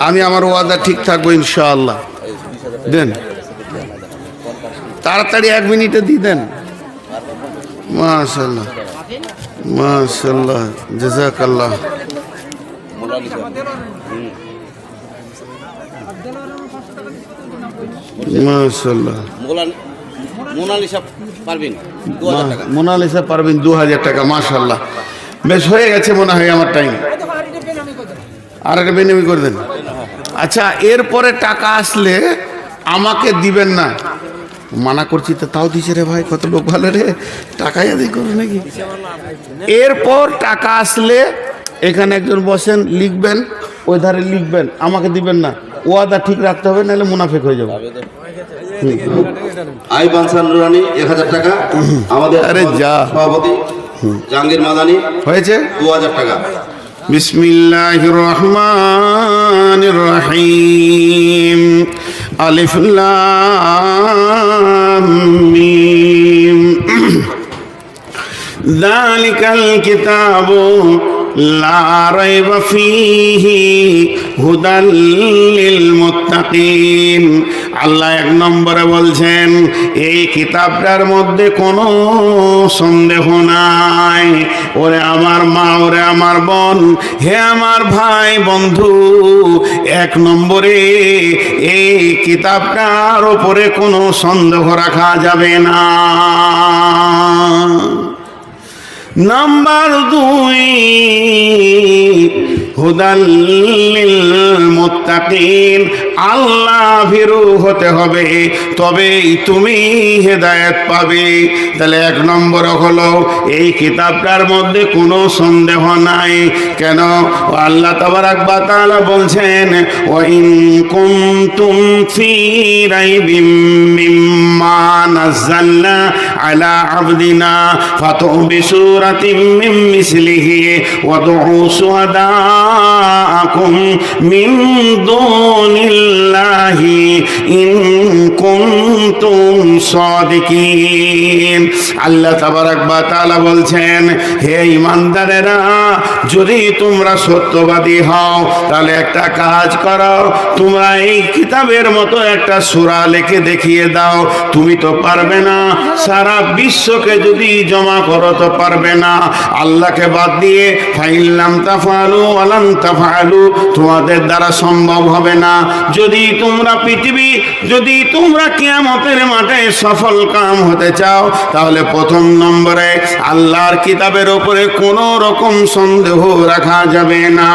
আমি আমার ওয়াদা ঠিক থাকবো ইনশাআল্লাহ। দেন তাড়াতাড়ি, 1 মিনিটে দিয়ে দেন। মাশাআল্লাহ মাশাআল্লাহ, জাযাকাল্লাহ। মাশাআল্লাহ। মোনালিসা পারবেন 2000 টাকা। মোনালিসা পারবেন 2000 টাকা। মাশাআল্লাহ, বেশ হয়ে গেছে মনে হয় আমার টাইম। আর একটা বেনিমি করে দেন। আচ্ছা, এরপরে টাকা আসলে আমাকে দিবেন না, মানা করছি তো তাও দিছে রে ভাই, কত লোক ভালো রে, টাকাই আদায় করবে নাকি। এরপর টাকা আসলে এখানে একজন বসেন, লিখবেন, ওই ধারে লিখবেন, আমাকে দিবেন না। ওয়াদা ঠিক রাখতে হবে, নাহলে মুনাফিক হয়ে যাবে। আই বানসার নুরানি 1000 টাকা। আমাদের আরে যা। সভাপতি জাহাঙ্গীর মাদানি হয়েছে 2000 টাকা। বিসমিল্লাহির রহমানির রহিম। আলিফ লাম মিম। যালিকাল কিতাবু লা রাইবা ফীহি হুদাল লিল মুত্তাকিন। আল্লাহ 1 নম্বরে বলছেন, এই কিতাবটার মধ্যে কোনো সন্দেহ নাই। ওরে আমার মা, ওরে আমার বোন, হে আমার ভাই বন্ধু, 1 নম্বরে এই কিতাবটার উপরে কোনো সন্দেহ রাখা যাবে না। নাম্বার 2, হুদাল লিল মুত্তাকিন, আল্লাহ ভীরু হতে হবে, তবেই তুমি হেদায়েত পাবে। তাহলে 1 নম্বর হলো এই কিতাবটার মধ্যে কোনো সন্দেহ নাই। কেন? আল্লাহ তাবারাক ওয়া তাআলা বলছেন, ওয়া ইন কুনতুম ফী রাইবিম মিম্মা নাযালনা আলা আবদিনা ফাতু বিসূরাতিম মিন মিসলিহি ওয়াদউ শুহাদাআকুম মিন দুনিল্লাহি ইন কুনতুম সাদিকিন। আল্লাহ তাবারাক ওয়া তাআলা বলছেন, হে ঈমানদারেরা, যদি তোমরা সত্যবাদী হও তাহলে একটা কাজ করো, তোমরা এই কিতাবের মতো একটা সূরা লিখে দেখিয়ে দাও। তুমি তো পারবে না, সারা বিশ্বকে যদি জমা করো তো পারবে না, আল্লাহকে বাদ দিয়ে। ফাইল্লাম তাফআলু ওয়া লান তাফআলু, তোমাদের দ্বারা সম্ভব হবে না। যদি তোমরা কিয়ামতের মাঠে সফল কাম হতে চাও, তাহলে 1 নম্বরে আল্লাহর কিতাবের উপরে কোনো রকম সন্দেহ রাখা যাবে না।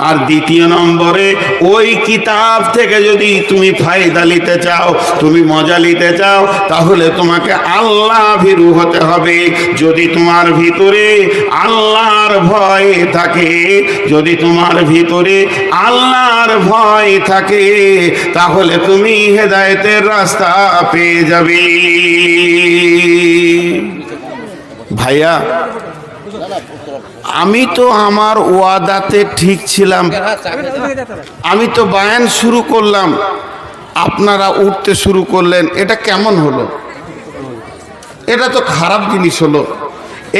আর 2 নম্বরে, ওই কিতাব থেকে যদি তুমি ফায়দা নিতে চাও, তুমি মজা নিতে চাও, তাহলে তোমাকে আল্লাহ ভীরু হতে হবে। যদি তোমার ভিতরে আল্লাহর ভয় থাকে, যদি তোমার ভিতরে আল্লাহর ভয় থাকে, তাহলে তুমি হেদায়েতের রাস্তা পেয়ে যাবে। ভাইয়া, আমি তো আমার ওয়াদাতে ঠিক ছিলাম। আমি তো বায়ান শুরু করলাম, আপনারা উঠতে শুরু করলেন। এটা কেমন হলো? এটা তো খারাপ জিনিস হলো।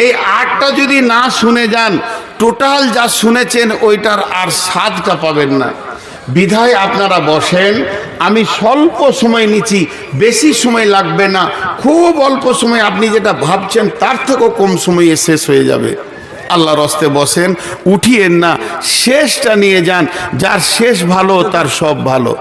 এই 8টা যদি না শুনে যান, টোটাল যা শুনেছেন ওইটার আর স্বাদটা পাবেন না। বিধায় আপনারা বসেন, আমি স্বল্প সময় নিচ্ছি, বেশি সময় লাগবে না। খুব অল্প সময়, আপনি যেটা ভাবছেন তার থেকেও কম সময়ে শেষ হয়ে যাবে। আল্লাহর রাস্তায় বসেন, উঠিয়েন না, শেষটা নিয়ে যান। যার শেষ ভালো তার সব ভালো।